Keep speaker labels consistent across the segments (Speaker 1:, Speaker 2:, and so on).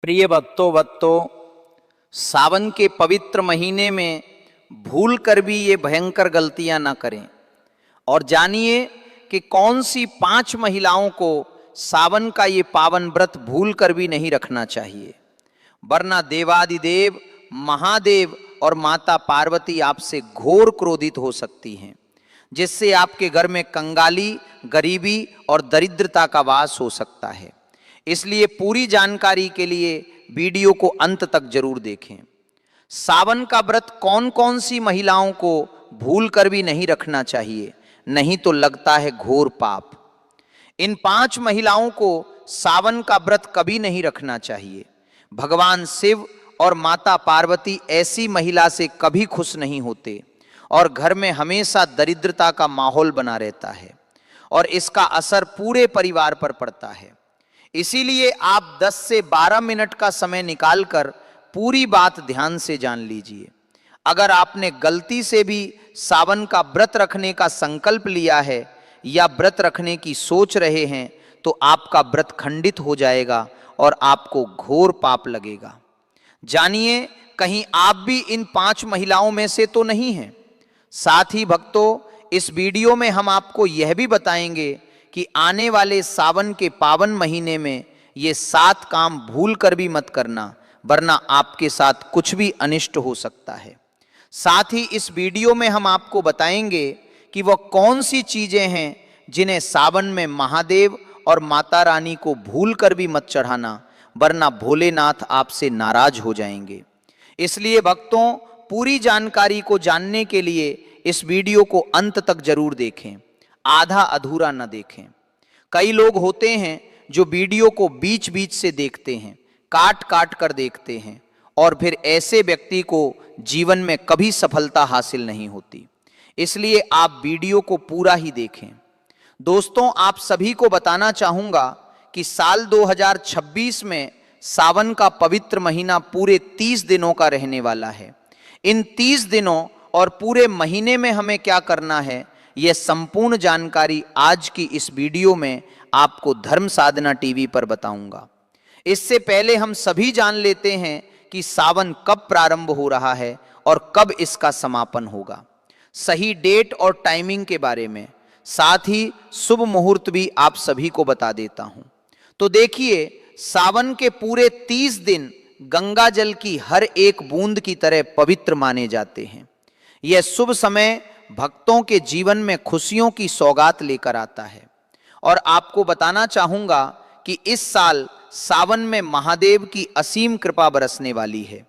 Speaker 1: प्रिय भक्तों सावन के पवित्र महीने में भूल कर भी ये भयंकर गलतियां ना करें और जानिए कि कौन सी 5 महिलाओं को सावन का ये पावन व्रत भूल कर भी नहीं रखना चाहिए, वरना देवादिदेव महादेव और माता पार्वती आपसे घोर क्रोधित हो सकती हैं, जिससे आपके घर में कंगाली, गरीबी और दरिद्रता का वास हो सकता है। इसलिए पूरी जानकारी के लिए वीडियो को अंत तक जरूर देखें। सावन का व्रत कौन कौन सी महिलाओं को भूल कर भी नहीं रखना चाहिए, नहीं तो लगता है घोर पाप। इन 5 महिलाओं को सावन का व्रत कभी नहीं रखना चाहिए। भगवान शिव और माता पार्वती ऐसी महिला से कभी खुश नहीं होते और घर में हमेशा दरिद्रता का माहौल बना रहता है और इसका असर पूरे परिवार पर पड़ता है। इसीलिए आप 10 से 12 मिनट का समय निकालकर पूरी बात ध्यान से जान लीजिए। अगर आपने गलती से भी सावन का व्रत रखने का संकल्प लिया है या व्रत रखने की सोच रहे हैं तो आपका व्रत खंडित हो जाएगा और आपको घोर पाप लगेगा। जानिए कहीं आप भी इन 5 महिलाओं में से तो नहीं हैं। साथ ही भक्तों, इस वीडियो में हम आपको यह भी बताएंगे कि आने वाले सावन के पावन महीने में ये 7 काम भूल कर भी मत करना, वरना आपके साथ कुछ भी अनिष्ट हो सकता है। साथ ही इस वीडियो में हम आपको बताएंगे कि वह कौन सी चीजें हैं जिन्हें सावन में महादेव और माता रानी को भूल कर भी मत चढ़ाना, वरना भोलेनाथ आपसे नाराज हो जाएंगे। इसलिए भक्तों, पूरी जानकारी को जानने के लिए इस वीडियो को अंत तक जरूर देखें, आधा अधूरा न देखें। कई लोग होते हैं जो वीडियो को बीच बीच से देखते हैं, काट काट कर देखते हैं और फिर ऐसे व्यक्ति को जीवन में कभी सफलता हासिल नहीं होती। इसलिए आप वीडियो को पूरा ही देखें। दोस्तों, आप सभी को बताना चाहूँगा कि साल 2026 में सावन का पवित्र महीना पूरे 30 दिनों का रहने वाला है। इन 30 दिनों और पूरे महीने में हमें क्या करना है, यह संपूर्ण जानकारी आज की इस वीडियो में आपको धर्म साधना टीवी पर बताऊंगा। इससे पहले हम सभी जान लेते हैं कि सावन कब प्रारंभ हो रहा है और कब इसका समापन होगा, सही डेट और टाइमिंग के बारे में, साथ ही शुभ मुहूर्त भी आप सभी को बता देता हूं। तो देखिए, सावन के पूरे 30 दिन गंगा जल की हर एक बूंद की तरह पवित्र माने जाते हैं। यह शुभ समय भक्तों के जीवन में खुशियों की सौगात लेकर आता है और आपको बताना चाहूंगा कि इस साल सावन में महादेव की असीम कृपा बरसने वाली है।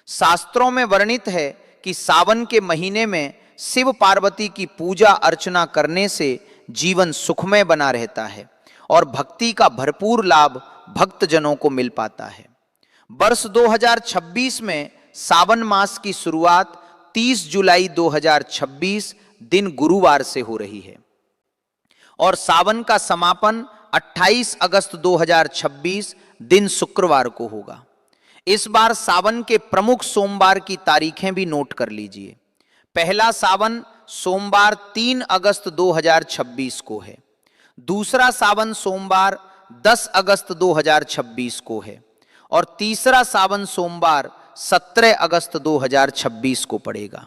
Speaker 1: शास्त्रों में वर्णित है कि सावन के महीने में शिव पार्वती की पूजा अर्चना करने से जीवन सुखमय बना रहता है और भक्ति का भरपूर लाभ भक्तजनों को मिल पाता है। वर्ष 2026 में सावन मास की शुरुआत 30 जुलाई 2026 दिन गुरुवार से हो रही है और सावन का समापन 28 अगस्त 2026 दिन शुक्रवार को होगा। इस बार सावन के प्रमुख सोमवार की तारीखें भी नोट कर लीजिए। पहला सावन सोमवार 3 अगस्त 2026 को है। दूसरा सावन सोमवार 10 अगस्त 2026 को है और तीसरा सावन सोमवार 17 अगस्त 2026 को पड़ेगा।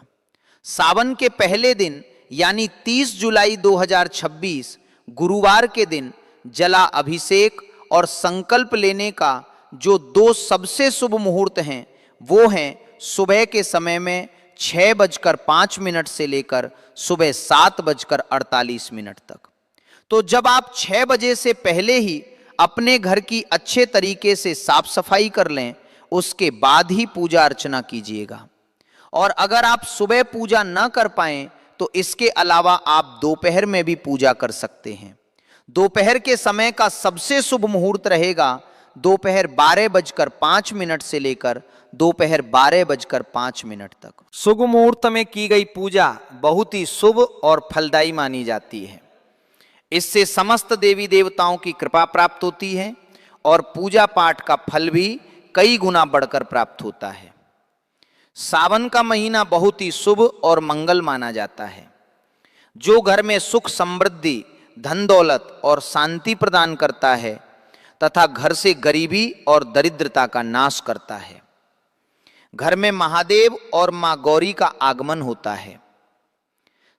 Speaker 1: सावन के पहले दिन यानी 30 जुलाई 2026 गुरुवार के दिन जला अभिषेक और संकल्प लेने का जो 2 सबसे शुभ मुहूर्त हैं वो हैं सुबह के समय में 6:05 से लेकर सुबह 7:48 तक। तो जब आप 6 बजे से पहले ही अपने घर की अच्छे तरीके से साफ सफाई कर लें, उसके बाद ही पूजा अर्चना कीजिएगा। और अगर आप सुबह पूजा न कर पाएं तो इसके अलावा आप दोपहर में भी पूजा कर सकते हैं। दोपहर के समय का सबसे शुभ मुहूर्त रहेगा दोपहर 12:05 से लेकर दोपहर 12:05 तक। शुभ मुहूर्त में की गई पूजा बहुत ही शुभ और फलदायी मानी जाती है। इससे समस्त देवी देवताओं की कृपा प्राप्त होती है और पूजा पाठ का फल भी कई गुना बढ़कर प्राप्त होता है। सावन का महीना बहुत ही शुभ और मंगल माना जाता है, जो घर में सुख समृद्धि, धन दौलत और शांति प्रदान करता है। तथा घर से गरीबी और दरिद्रता का नाश करता है। घर में महादेव और मां गौरी का आगमन होता है।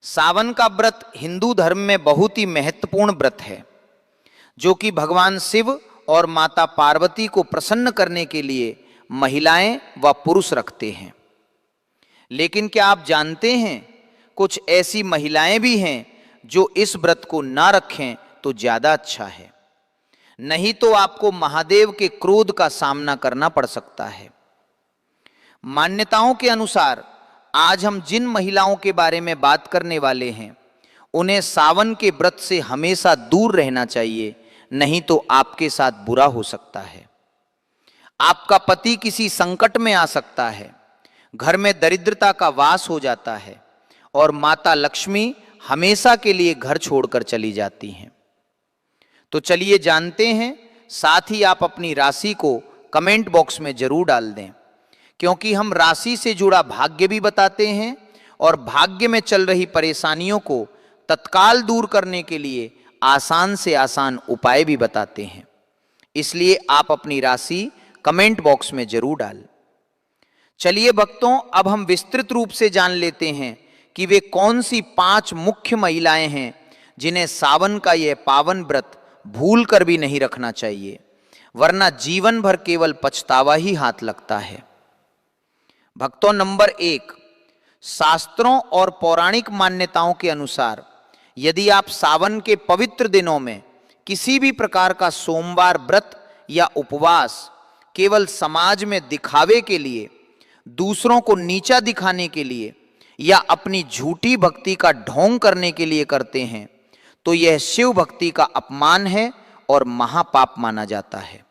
Speaker 1: सावन का व्रत हिंदू धर्म में बहुत ही महत्वपूर्ण व्रत है, जो कि भगवान शिव और माता पार्वती को प्रसन्न करने के लिए महिलाएं व पुरुष रखते हैं। लेकिन क्या आप जानते हैं, कुछ ऐसी महिलाएं भी हैं जो इस व्रत को ना रखें तो ज्यादा अच्छा है, नहीं तो आपको महादेव के क्रोध का सामना करना पड़ सकता है। मान्यताओं के अनुसार आज हम जिन महिलाओं के बारे में बात करने वाले हैं, उन्हें सावन के व्रत से हमेशा दूर रहना चाहिए, नहीं तो आपके साथ बुरा हो सकता है। आपका पति किसी संकट में आ सकता है, घर में दरिद्रता का वास हो जाता है और माता लक्ष्मी हमेशा के लिए घर छोड़कर चली जाती हैं। तो चलिए जानते हैं, साथ ही आप अपनी राशि को कमेंट बॉक्स में जरूर डाल दें, क्योंकि हम राशि से जुड़ा भाग्य भी बताते हैं और भाग्य में चल रही परेशानियों को तत्काल दूर करने के लिए आसान से आसान उपाय भी बताते हैं। इसलिए आप अपनी राशि कमेंट बॉक्स में जरूर डाल। चलिए भक्तों, अब हम विस्तृत रूप से जान लेते हैं कि वे कौन सी 5 मुख्य महिलाएं हैं जिन्हें सावन का यह पावन व्रत भूल कर भी नहीं रखना चाहिए, वरना जीवन भर केवल पछतावा ही हाथ लगता है। भक्तों, नंबर 1, शास्त्रों और पौराणिक मान्यताओं के अनुसार यदि आप सावन के पवित्र दिनों में किसी भी प्रकार का सोमवार व्रत या उपवास केवल समाज में दिखावे के लिए, दूसरों को नीचा दिखाने के लिए या अपनी झूठी भक्ति का ढोंग करने के लिए करते हैं, तो यह शिव भक्ति का अपमान है और महापाप माना जाता है।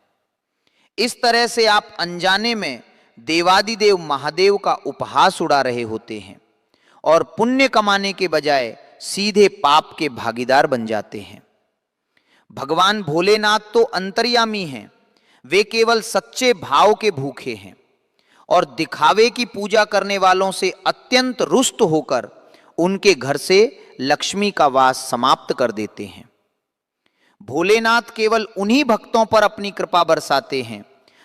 Speaker 1: इस तरह से आप अनजाने में देवादिदेव महादेव का उपहास उड़ा रहे होते हैं और पुण्य कमाने के बजाय सीधे पाप के भागीदार बन जाते हैं। भगवान भोलेनाथ तो अंतर्यामी हैं, वे केवल सच्चे भाव के भूखे हैं और दिखावे की पूजा करने वालों से अत्यंत रुष्ट होकर उनके घर से लक्ष्मी का वास समाप्त कर देते हैं। भोलेनाथ केवल उन्हीं भक्तों पर अपनी कृपा बरसाते हैं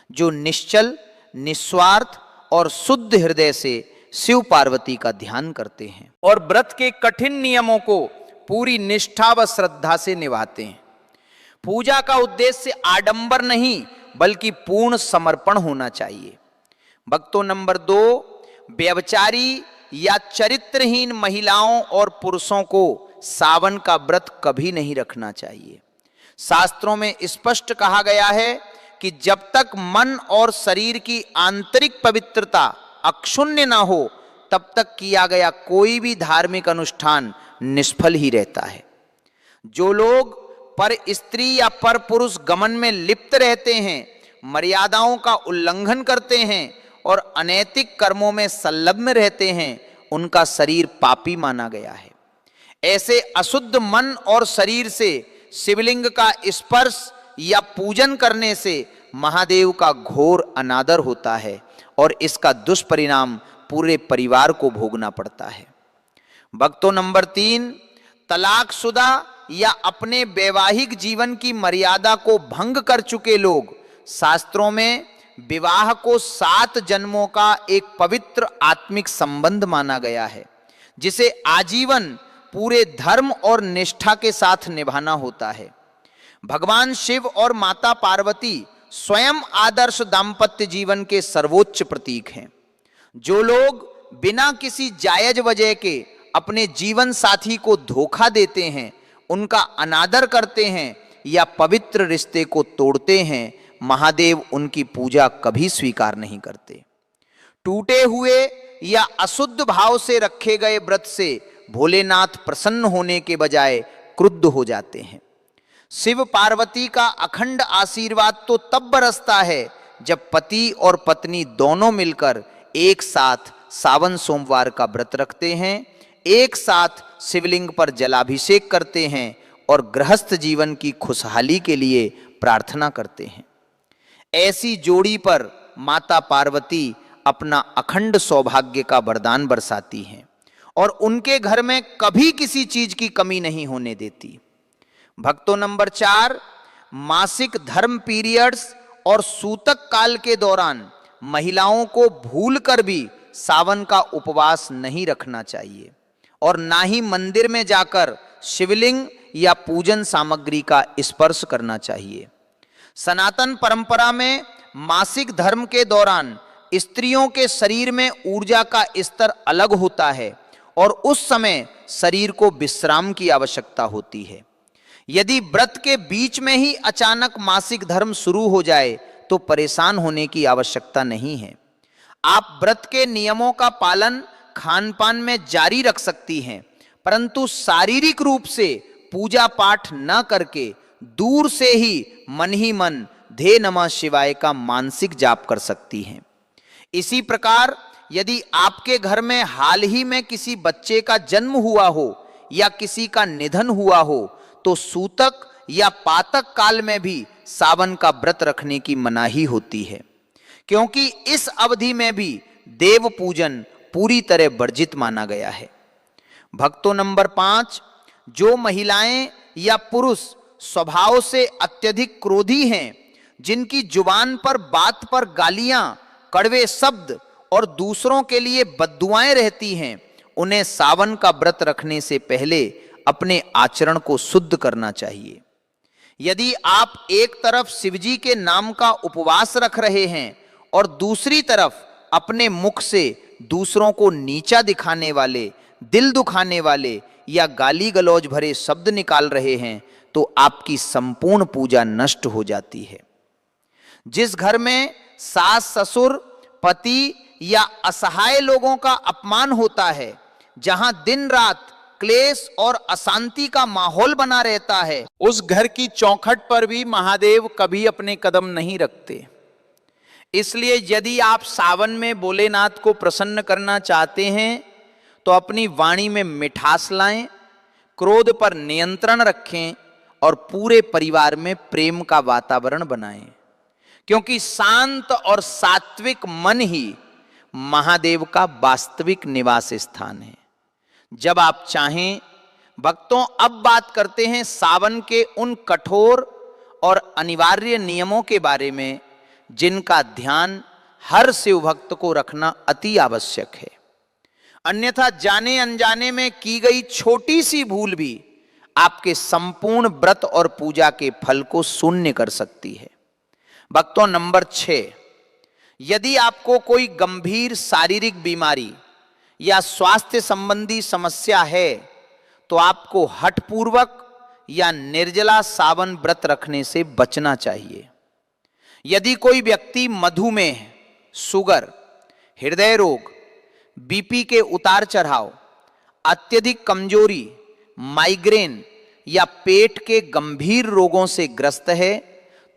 Speaker 1: जो निश्चल, निस्वार्थ और शुद्ध हृदय से शिव पार्वती का ध्यान करते हैं और व्रत के कठिन नियमों को पूरी निष्ठा व श्रद्धा से निभाते हैं। पूजा का उद्देश्य आडंबर नहीं बल्कि पूर्ण समर्पण होना चाहिए। भक्तों, नंबर 2, व्यभिचारी या चरित्रहीन महिलाओं और पुरुषों को सावन का व्रत कभी नहीं रखना चाहिए। शास्त्रों में स्पष्ट कहा गया है कि जब तक मन और शरीर की आंतरिक पवित्रता अक्षुण्य ना हो, तब तक किया गया कोई भी धार्मिक अनुष्ठान निष्फल ही रहता है। जो लोग पर स्त्री या पर पुरुष गमन में लिप्त रहते हैं, मर्यादाओं का उल्लंघन करते हैं और अनैतिक कर्मों में संलग्न रहते हैं, उनका शरीर पापी माना गया है। ऐसे अशुद्ध मन और शरीर से शिवलिंग का स्पर्श या पूजन करने से महादेव का घोर अनादर होता है और इसका दुष्परिणाम पूरे परिवार को भोगना पड़ता है। भक्तों, नंबर 3, तलाकशुदा या अपने वैवाहिक जीवन की मर्यादा को भंग कर चुके लोग, शास्त्रों में विवाह को 7 जन्मों का एक पवित्र आत्मिक संबंध माना गया है, जिसे आजीवन पूरे धर्म और निष्ठा के साथ निभाना होता है। भगवान शिव और माता पार्वती स्वयं आदर्श दाम्पत्य जीवन के सर्वोच्च प्रतीक हैं। जो लोग बिना किसी जायज वजह के अपने जीवन साथी को धोखा देते हैं, उनका अनादर करते हैं या पवित्र रिश्ते को तोड़ते हैं, महादेव उनकी पूजा कभी स्वीकार नहीं करते। टूटे हुए या अशुद्ध भाव से रखे गए व्रत से भोलेनाथ प्रसन्न होने के बजाय क्रुद्ध हो जाते हैं। शिव पार्वती का अखंड आशीर्वाद तो तब बरसता है जब पति और पत्नी दोनों मिलकर एक साथ सावन सोमवार का व्रत रखते हैं, एक साथ शिवलिंग पर जलाभिषेक करते हैं और गृहस्थ जीवन की खुशहाली के लिए प्रार्थना करते हैं। ऐसी जोड़ी पर माता पार्वती अपना अखंड सौभाग्य का वरदान बरसाती हैं और उनके घर में कभी किसी चीज की कमी नहीं होने देती। भक्तों, नंबर 4, मासिक धर्म पीरियड्स और सूतक काल के दौरान महिलाओं को भूलकर भी सावन का उपवास नहीं रखना चाहिए और ना ही मंदिर में जाकर शिवलिंग या पूजन सामग्री का स्पर्श करना चाहिए। सनातन परंपरा में मासिक धर्म के दौरान स्त्रियों के शरीर में ऊर्जा का स्तर अलग होता है और उस समय शरीर को विश्राम की आवश्यकता होती है। यदि व्रत के बीच में ही अचानक मासिक धर्म शुरू हो जाए तो परेशान होने की आवश्यकता नहीं है। आप व्रत के नियमों का पालन खान पान में जारी रख सकती हैं, परंतु शारीरिक रूप से पूजा पाठ न करके दूर से ही मन धे नमः शिवाय का मानसिक जाप कर सकती हैं। इसी प्रकार यदि आपके घर में हाल ही में किसी बच्चे का जन्म हुआ हो या किसी का निधन हुआ हो तो सूतक या पातक काल में भी सावन का व्रत रखने की मनाही होती है, क्योंकि इस अवधि में भी देव पूजन पूरी तरह वर्जित माना गया है। भक्तों, नंबर 5, जो महिलाएं या पुरुष स्वभाव से अत्यधिक क्रोधी हैं, जिनकी जुबान पर बात पर गालियां, कड़वे शब्द और दूसरों के लिए बद्दुआएं रहती हैं, उन्हें सावन का व्रत रखने से पहले अपने आचरण को शुद्ध करना चाहिए। यदि आप एक तरफ शिवजी के नाम का उपवास रख रहे हैं और दूसरी तरफ अपने मुख से दूसरों को नीचा दिखाने वाले, दिल दुखाने वाले या गाली गलौज भरे शब्द निकाल रहे हैं तो आपकी संपूर्ण पूजा नष्ट हो जाती है। जिस घर में सास ससुर, पति या असहाय लोगों का अपमान होता है, जहां दिन रात क्लेश और अशांति का माहौल बना रहता है, उस घर की चौखट पर भी महादेव कभी अपने कदम नहीं रखते। इसलिए यदि आप सावन में भोलेनाथ को प्रसन्न करना चाहते हैं तो अपनी वाणी में मिठास लाएं, क्रोध पर नियंत्रण रखें और पूरे परिवार में प्रेम का वातावरण बनाएं, क्योंकि शांत और सात्विक मन ही महादेव का वास्तविक निवास स्थान है। जब आप चाहें भक्तों, अब बात करते हैं सावन के उन कठोर और अनिवार्य नियमों के बारे में जिनका ध्यान हर शिव भक्त को रखना अति आवश्यक है। अन्यथा जाने अनजाने में की गई छोटी सी भूल भी आपके संपूर्ण व्रत और पूजा के फल को शून्य कर सकती है। भक्तों, नंबर 6, यदि आपको कोई गंभीर शारीरिक बीमारी या स्वास्थ्य संबंधी समस्या है तो आपको हठपूर्वक या निर्जला सावन व्रत रखने से बचना चाहिए। यदि कोई व्यक्ति मधुमेह, शुगर, हृदय रोग, बीपी के उतार चढ़ाव, अत्यधिक कमजोरी, माइग्रेन या पेट के गंभीर रोगों से ग्रस्त है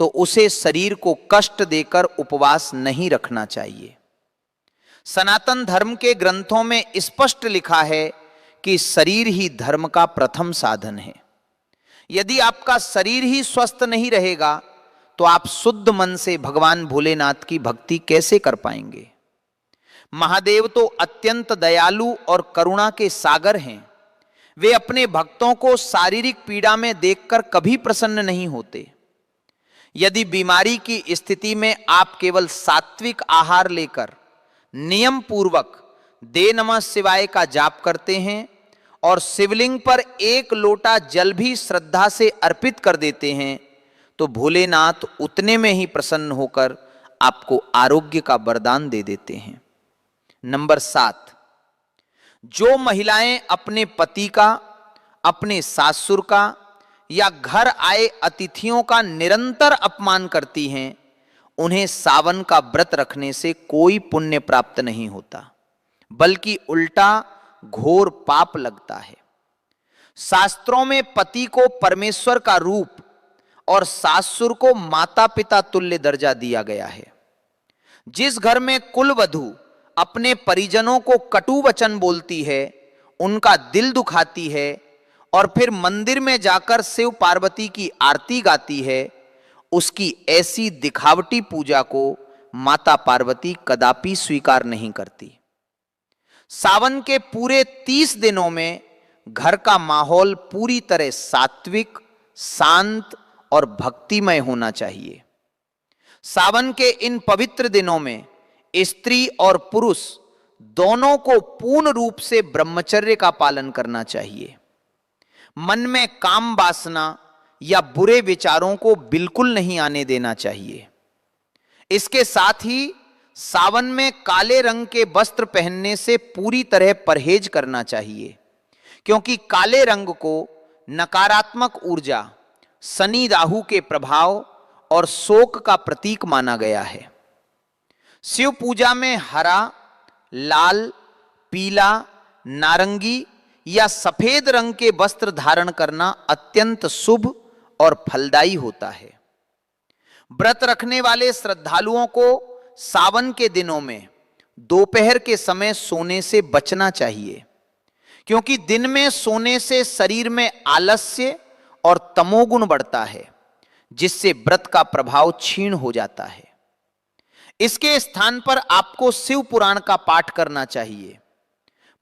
Speaker 1: तो उसे शरीर को कष्ट देकर उपवास नहीं रखना चाहिए। सनातन धर्म के ग्रंथों में स्पष्ट लिखा है कि शरीर ही धर्म का प्रथम साधन है। यदि आपका शरीर ही स्वस्थ नहीं रहेगा तो आप शुद्ध मन से भगवान भोलेनाथ की भक्ति कैसे कर पाएंगे। महादेव तो अत्यंत दयालु और करुणा के सागर हैं। वे अपने भक्तों को शारीरिक पीड़ा में देखकर कभी प्रसन्न नहीं होते। यदि बीमारी की स्थिति में आप केवल सात्विक आहार लेकर नियम पूर्वक दे नमः शिवाय का जाप करते हैं और शिवलिंग पर एक लोटा जल भी श्रद्धा से अर्पित कर देते हैं तो भोलेनाथ उतने में ही प्रसन्न होकर आपको आरोग्य का वरदान दे देते हैं। नंबर 7, जो महिलाएं अपने पति का, अपने सासुर का या घर आए अतिथियों का निरंतर अपमान करती हैं, उन्हें सावन का व्रत रखने से कोई पुण्य प्राप्त नहीं होता, बल्कि उल्टा घोर पाप लगता है। शास्त्रों में पति को परमेश्वर का रूप और सासुर को माता पिता तुल्य दर्जा दिया गया है। जिस घर में कुलवधू अपने परिजनों को कटु वचन बोलती है, उनका दिल दुखाती है और फिर मंदिर में जाकर शिव पार्वती की आरती गाती है, उसकी ऐसी दिखावटी पूजा को माता पार्वती कदापि स्वीकार नहीं करती। सावन के पूरे 30 दिनों में घर का माहौल पूरी तरह सात्विक, शांत और भक्तिमय होना चाहिए। सावन के इन पवित्र दिनों में स्त्री और पुरुष दोनों को पूर्ण रूप से ब्रह्मचर्य का पालन करना चाहिए। मन में काम वासना या बुरे विचारों को बिल्कुल नहीं आने देना चाहिए। इसके साथ ही सावन में काले रंग के वस्त्र पहनने से पूरी तरह परहेज करना चाहिए, क्योंकि काले रंग को नकारात्मक ऊर्जा, शनि राहु के प्रभाव और शोक का प्रतीक माना गया है। शिव पूजा में हरा, लाल, पीला, नारंगी या सफेद रंग के वस्त्र धारण करना अत्यंत शुभ और फलदायी होता है। व्रत रखने वाले श्रद्धालुओं को सावन के दिनों में दोपहर के समय सोने से बचना चाहिए, क्योंकि दिन में सोने से शरीर में आलस्य और तमोगुण बढ़ता है, जिससे व्रत का प्रभाव क्षीण हो जाता है। इसके स्थान पर आपको शिव पुराण का पाठ करना चाहिए,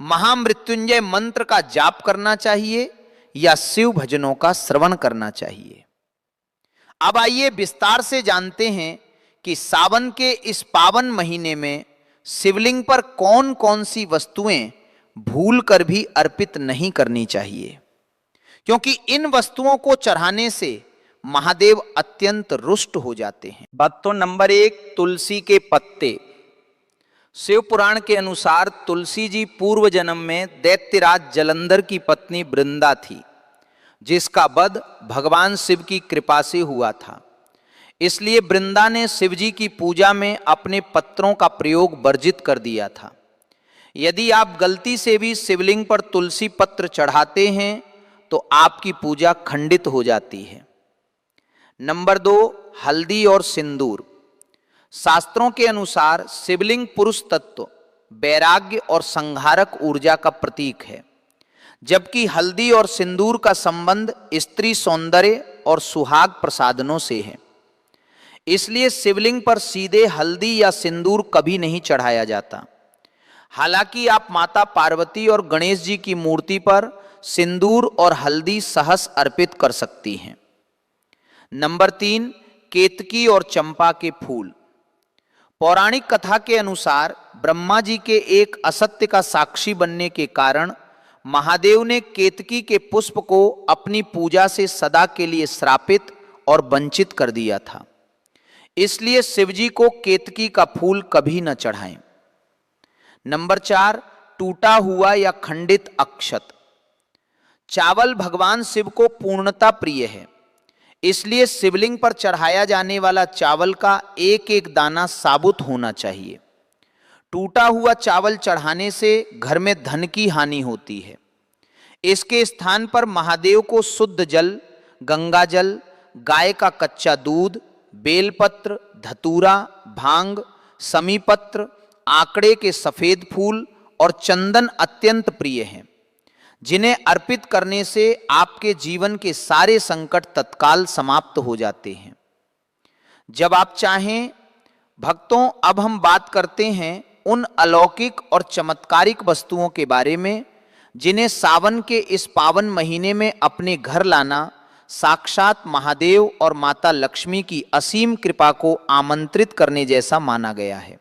Speaker 1: महामृत्युंजय मंत्र का जाप करना चाहिए या शिव भजनों का श्रवण करना चाहिए। अब आइए विस्तार से जानते हैं कि सावन के इस पावन महीने में शिवलिंग पर कौन कौन सी वस्तुएं भूल कर भी अर्पित नहीं करनी चाहिए, क्योंकि इन वस्तुओं को चढ़ाने से महादेव अत्यंत रुष्ट हो जाते हैं। भक्तों, नंबर 1, तुलसी के पत्ते। शिव पुराण के अनुसार तुलसी जी पूर्व जन्म में दैत्यराज जलंधर की पत्नी वृंदा थी, जिसका वध भगवान शिव की कृपा से हुआ था। इसलिए वृंदा ने शिव जी की पूजा में अपने पत्रों का प्रयोग वर्जित कर दिया था। यदि आप गलती से भी शिवलिंग पर तुलसी पत्र चढ़ाते हैं तो आपकी पूजा खंडित हो जाती है। नंबर 2, हल्दी और सिंदूर। शास्त्रों के अनुसार शिवलिंग पुरुष तत्व, वैराग्य और संहारक ऊर्जा का प्रतीक है, जबकि हल्दी और सिंदूर का संबंध स्त्री सौंदर्य और सुहाग प्रसादनों से है। इसलिए शिवलिंग पर सीधे हल्दी या सिंदूर कभी नहीं चढ़ाया जाता। हालांकि आप माता पार्वती और गणेश जी की मूर्ति पर सिंदूर और हल्दी सहस अर्पित कर सकती हैं। नंबर 3, केतकी और चंपा के फूल। पौराणिक कथा के अनुसार ब्रह्मा जी के एक असत्य का साक्षी बनने के कारण महादेव ने केतकी के पुष्प को अपनी पूजा से सदा के लिए श्रापित और वंचित कर दिया था। इसलिए शिवजी को केतकी का फूल कभी न चढ़ाएं। नंबर 4, टूटा हुआ या खंडित अक्षत। चावल भगवान शिव को पूर्णता प्रिय है, इसलिए शिवलिंग पर चढ़ाया जाने वाला चावल का एक एक दाना साबुत होना चाहिए। टूटा हुआ चावल चढ़ाने से घर में धन की हानि होती है। इसके स्थान पर महादेव को शुद्ध जल, गंगा जल, गाय का कच्चा दूध, बेलपत्र, धतूरा, भांग, समीपत्र, आंकड़े के सफेद फूल और चंदन अत्यंत प्रिय हैं, जिन्हें अर्पित करने से आपके जीवन के सारे संकट तत्काल समाप्त हो जाते हैं। जब आप चाहें भक्तों, अब हम बात करते हैं उन अलौकिक और चमत्कारिक वस्तुओं के बारे में जिन्हें सावन के इस पावन महीने में अपने घर लाना साक्षात महादेव और माता लक्ष्मी की असीम कृपा को आमंत्रित करने जैसा माना गया है।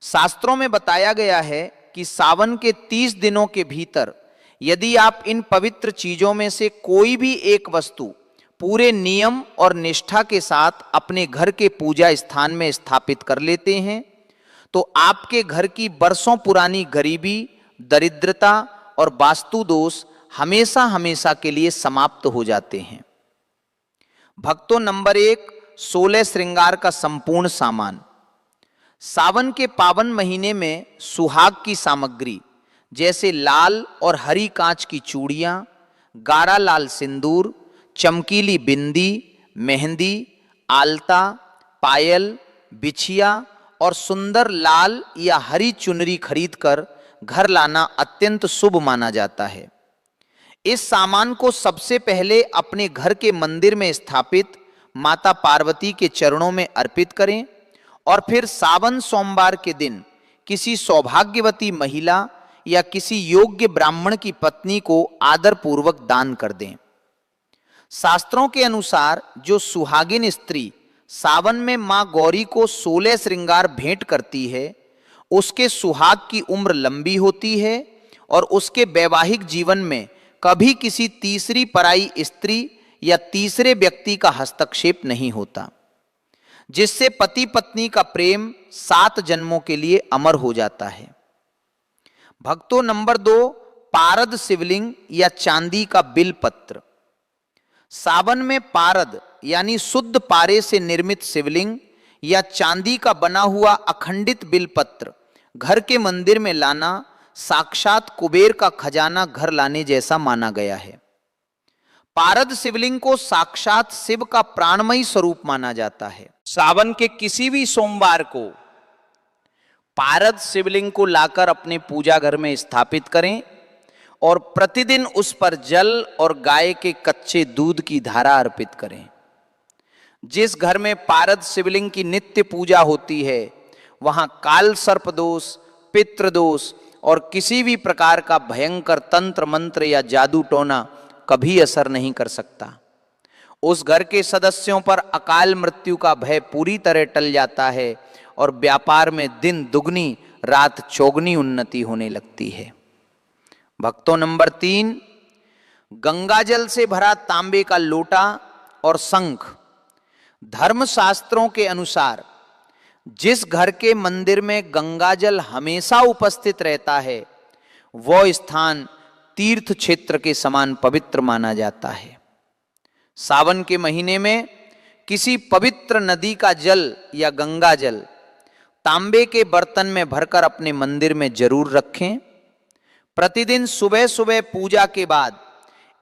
Speaker 1: शास्त्रों में बताया गया है कि सावन के 30 दिनों के भीतर यदि आप इन पवित्र चीजों में से कोई भी एक वस्तु पूरे नियम और निष्ठा के साथ अपने घर के पूजा स्थान में स्थापित कर लेते हैं तो आपके घर की बरसों पुरानी गरीबी, दरिद्रता और वास्तु दोष हमेशा हमेशा के लिए समाप्त हो जाते हैं। भक्तों, नंबर 1, 16 श्रृंगार का संपूर्ण सामान। सावन के पावन महीने में सुहाग की सामग्री जैसे लाल और हरी कांच की चूड़ियां, गारा लाल सिंदूर, चमकीली बिंदी, मेहंदी, आलता, पायल, बिछिया और सुंदर लाल या हरी चुनरी खरीदकर घर लाना अत्यंत शुभ माना जाता है। इस सामान को सबसे पहले अपने घर के मंदिर में स्थापित माता पार्वती के चरणों में अर्पित करें और फिर सावन सोमवार के दिन किसी सौभाग्यवती महिला या किसी योग्य ब्राह्मण की पत्नी को आदर पूर्वक दान कर दें। शास्त्रों के अनुसार जो सुहागिन स्त्री सावन में मां गौरी को 16 श्रृंगार भेंट करती है, उसके सुहाग की उम्र लंबी होती है और उसके वैवाहिक जीवन में कभी किसी तीसरी पराई स्त्री या तीसरे व्यक्ति का हस्तक्षेप नहीं होता, जिससे पति पत्नी का प्रेम 7 जन्मों के लिए अमर हो जाता है। भक्तों, नंबर 2, पारद शिवलिंग या चांदी का बिलपत्र। सावन में पारद यानी शुद्ध पारे से निर्मित शिवलिंग या चांदी का बना हुआ अखंडित बिलपत्र घर के मंदिर में लाना साक्षात कुबेर का खजाना घर लाने जैसा माना गया है। पारद शिवलिंग को साक्षात शिव का प्राणमयी स्वरूप माना जाता है। सावन के किसी भी सोमवार को पारद शिवलिंग को लाकर अपने पूजा घर में स्थापित करें और प्रतिदिन उस पर जल और गाय के कच्चे दूध की धारा अर्पित करें। जिस घर में पारद शिवलिंग की नित्य पूजा होती है, वहां काल सर्प दोष, पितृ दोष और किसी भी प्रकार का भयंकर तंत्र मंत्र या जादू टोना कभी असर नहीं कर सकता। उस घर के सदस्यों पर अकाल मृत्यु का भय पूरी तरह टल जाता है और व्यापार में दिन दुगनी रात चौगनी उन्नति होने लगती है। भक्तों, नंबर 3, गंगाजल से भरा तांबे का लोटा और शंख। धर्मशास्त्रों के अनुसार जिस घर के मंदिर में गंगाजल हमेशा उपस्थित रहता है, वह स्थान तीर्थ क्षेत्र के समान पवित्र माना जाता है। सावन के महीने में किसी पवित्र नदी का जल या गंगा जल तांबे के बर्तन में भरकर अपने मंदिर में जरूर रखें। प्रतिदिन सुबह सुबह पूजा के बाद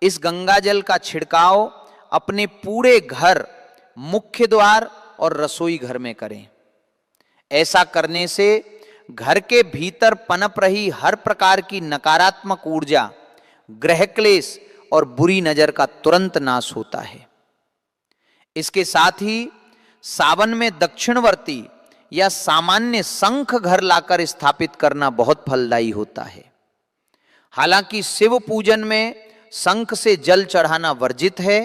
Speaker 1: इस गंगा जल का छिड़काव अपने पूरे घर, मुख्य द्वार और रसोई घर में करें। ऐसा करने से घर के भीतर पनप रही हर प्रकार की नकारात्मक ऊर्जा, ग्रह क्लेश और बुरी नजर का तुरंत नाश होता है। इसके साथ ही सावन में दक्षिणवर्ती या सामान्य शंख घर लाकर स्थापित करना बहुत फलदायी होता है। हालांकि शिव पूजन में शंख से जल चढ़ाना वर्जित है,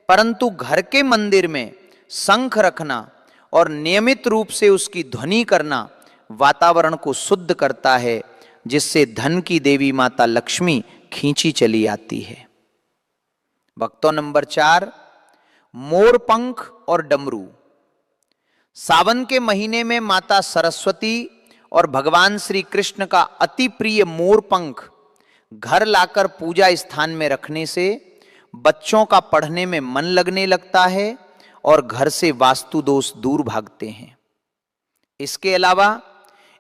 Speaker 1: परंतु घर के मंदिर में शंख रखना और नियमित रूप से उसकी ध्वनि करना वातावरण को शुद्ध करता है, जिससे धन की देवी माता लक्ष्मी खींची चली आती है। भक्तों, नंबर 4, मोरपंख और डमरू। सावन के महीने में माता सरस्वती और भगवान श्री कृष्ण का अति प्रिय मोरपंख घर लाकर पूजा स्थान में रखने से बच्चों का पढ़ने में मन लगने लगता है और घर से वास्तु दोष दूर भागते हैं। इसके अलावा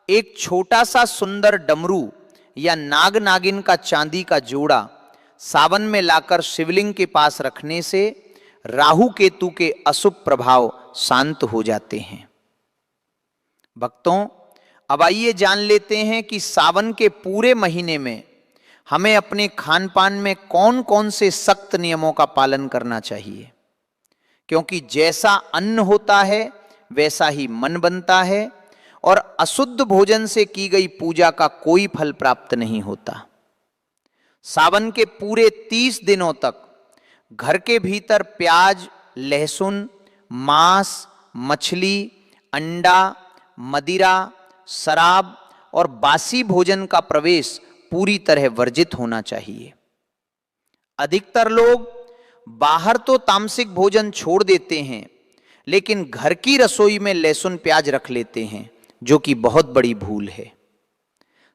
Speaker 1: एक छोटा सा सुंदर डमरू या नाग नागिन का चांदी का जोड़ा सावन में लाकर शिवलिंग के पास रखने से राहु केतु के अशुभ प्रभाव शांत हो जाते हैं। भक्तों, अब आइए जान लेते हैं कि सावन के पूरे महीने में हमें अपने खान पान में कौन कौन से सख्त नियमों का पालन करना चाहिए, क्योंकि जैसा अन्न होता है वैसा ही मन बनता है और अशुद्ध भोजन से की गई पूजा का कोई फल प्राप्त नहीं होता। सावन के पूरे 30 दिनों तक घर के भीतर प्याज, लहसुन, मांस, मछली, अंडा, मदिरा, शराब और बासी भोजन का प्रवेश पूरी तरह वर्जित होना चाहिए। अधिकतर लोग बाहर तो तामसिक भोजन छोड़ देते हैं, लेकिन घर की रसोई में लहसुन प्याज रख लेते हैं, जो कि बहुत बड़ी भूल है।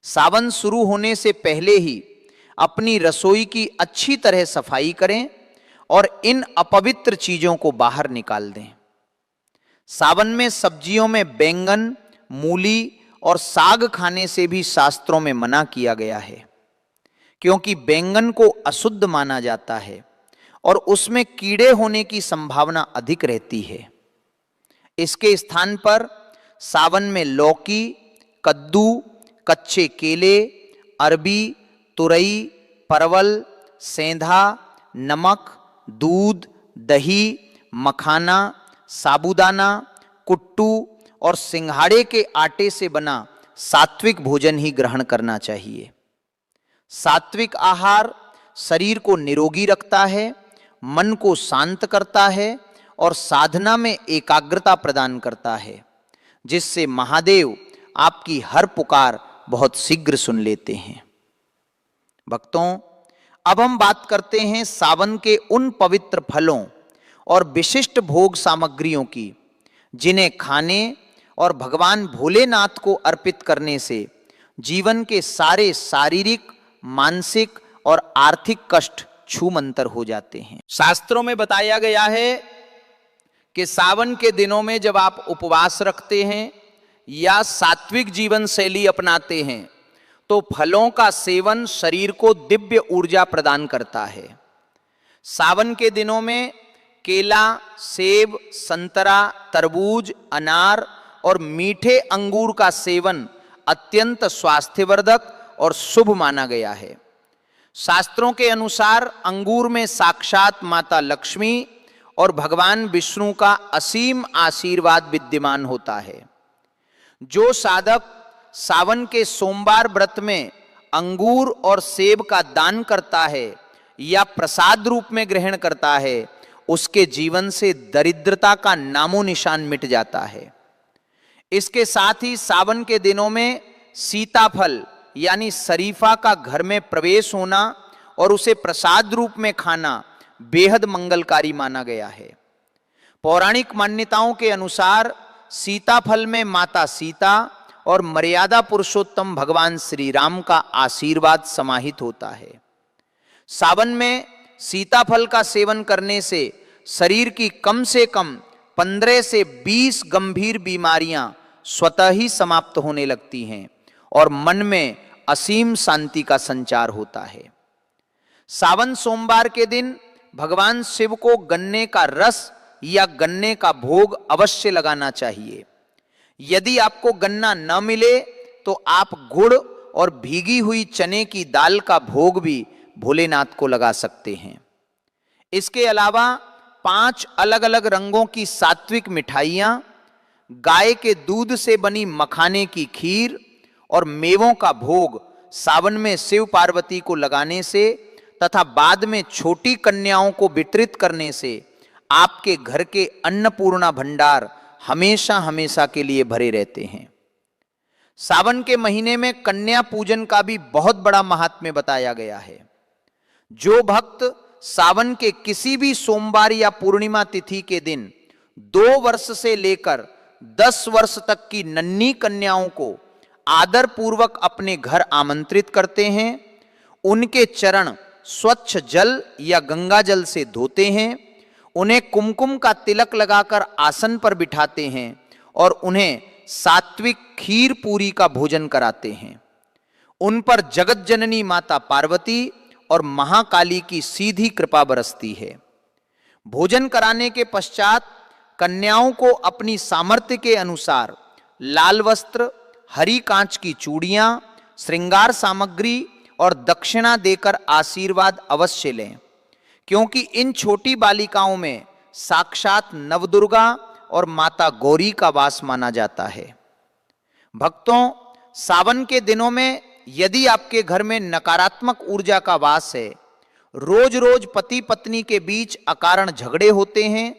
Speaker 1: सावन शुरू होने से पहले ही अपनी रसोई की अच्छी तरह सफाई करें और इन अपवित्र चीजों को बाहर निकाल दें। सावन में सब्जियों में बैंगन, मूली और साग खाने से भी शास्त्रों में मना किया गया है, क्योंकि बैंगन को अशुद्ध माना जाता है और उसमें कीड़े होने की संभावना अधिक रहती है। इसके स्थान पर सावन में लौकी, कद्दू, कच्चे केले, अरबी, तुरई, परवल, सेंधा, नमक, दूध, दही, मखाना, साबूदाना, कुट्टू और सिंघाड़े के आटे से बना सात्विक भोजन ही ग्रहण करना चाहिए। सात्विक आहार शरीर को निरोगी रखता है, मन को शांत करता है और साधना में एकाग्रता प्रदान करता है, जिससे महादेव आपकी हर पुकार बहुत शीघ्र सुन लेते हैं। भक्तों, अब हम बात करते हैं सावन के उन पवित्र फलों और विशिष्ट भोग सामग्रियों की, जिन्हें खाने और भगवान भोलेनाथ को अर्पित करने से जीवन के सारे शारीरिक, मानसिक और आर्थिक कष्ट छूमंतर हो जाते हैं। शास्त्रों में बताया गया है कि सावन के दिनों में जब आप उपवास रखते हैं या सात्विक जीवन शैली अपनाते हैं तो फलों का सेवन शरीर को दिव्य ऊर्जा प्रदान करता है। सावन के दिनों में केला, सेब, संतरा, तरबूज, अनार और मीठे अंगूर का सेवन अत्यंत स्वास्थ्यवर्धक और शुभ माना गया है। शास्त्रों के अनुसार अंगूर में साक्षात माता लक्ष्मी और भगवान विष्णु का असीम आशीर्वाद विद्यमान होता है। जो साधक सावन के सोमवार व्रत में अंगूर और सेब का दान करता है या प्रसाद रूप में ग्रहण करता है, उसके जीवन से दरिद्रता का नामो निशान मिट जाता है। इसके साथ ही सावन के दिनों में सीताफल यानी शरीफा का घर में प्रवेश होना और उसे प्रसाद रूप में खाना बेहद मंगलकारी माना गया है। पौराणिक मान्यताओं के अनुसार सीताफल में माता सीता और मर्यादा पुरुषोत्तम भगवान श्री राम का आशीर्वाद समाहित होता है। सावन में सीताफल का सेवन करने से शरीर की कम से कम 15 से 20 गंभीर बीमारियां स्वतः ही समाप्त होने लगती हैं और मन में असीम शांति का संचार होता है। सावन सोमवार के दिन भगवान शिव को गन्ने का रस या गन्ने का भोग अवश्य लगाना चाहिए। यदि आपको गन्ना न मिले तो आप गुड़ और भीगी हुई चने की दाल का भोग भी भोलेनाथ को लगा सकते हैं। इसके अलावा 5 अलग अलग रंगों की सात्विक मिठाइयाँ, गाय के दूध से बनी मखाने की खीर और मेवों का भोग सावन में शिव पार्वती को लगाने से तथा बाद में छोटी कन्याओं को वितरित करने से आपके घर के अन्नपूर्णा भंडार हमेशा हमेशा के लिए भरे रहते हैं। सावन के महीने में कन्या पूजन का भी बहुत बड़ा महात्म्य बताया गया है। जो भक्त सावन के किसी भी सोमवार या पूर्णिमा तिथि के दिन 2 वर्ष से लेकर 10 वर्ष तक की नन्ही कन्याओं को आदर पूर्वक अपने घर आमंत्रित करते हैं, उनके चरण स्वच्छ जल या गंगा जल से धोते हैं, उन्हें कुमकुम का तिलक लगाकर आसन पर बिठाते हैं और उन्हें सात्विक खीर पूरी का भोजन कराते हैं। उन पर जगत जननी माता पार्वती और महाकाली की सीधी कृपा बरसती है। भोजन कराने के पश्चात कन्याओं को अपनी सामर्थ्य के अनुसार लाल वस्त्र, हरी कांच की चूड़ियां, श्रृंगार सामग्री और दक्षिणा देकर आशीर्वाद अवश्य लें, क्योंकि इन छोटी बालिकाओं में साक्षात नवदुर्गा और माता गौरी का वास माना जाता है। भक्तों, सावन के दिनों में यदि आपके घर में नकारात्मक ऊर्जा का वास है, रोज रोज पति पत्नी के बीच अकारण झगड़े होते हैं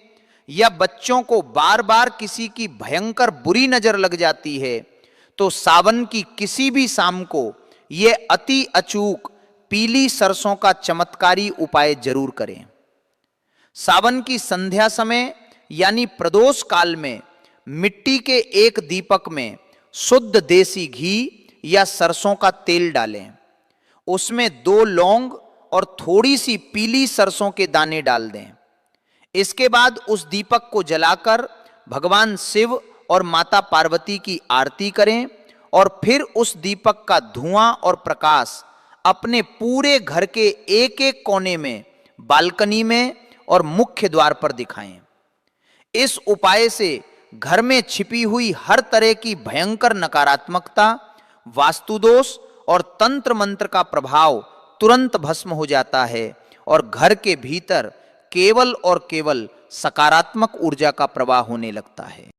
Speaker 1: या बच्चों को बार बार किसी की भयंकर बुरी नजर लग जाती है, तो सावन की किसी भी शाम को यह अति अचूक पीली सरसों का चमत्कारी उपाय जरूर करें। सावन की संध्या समय यानी प्रदोष काल में मिट्टी के एक दीपक में शुद्ध देसी घी या सरसों का तेल डालें, उसमें 2 लौंग और थोड़ी सी पीली सरसों के दाने डाल दें। इसके बाद उस दीपक को जलाकर भगवान शिव और माता पार्वती की आरती करें और फिर उस दीपक का धुआं और प्रकाश अपने पूरे घर के एक एक कोने में, बालकनी में और मुख्य द्वार पर दिखाएं। इस उपाय से घर में छिपी हुई हर तरह की भयंकर नकारात्मकता, वास्तुदोष और तंत्र मंत्र का प्रभाव तुरंत भस्म हो जाता है और घर के भीतर केवल और केवल सकारात्मक ऊर्जा का प्रवाह होने लगता है।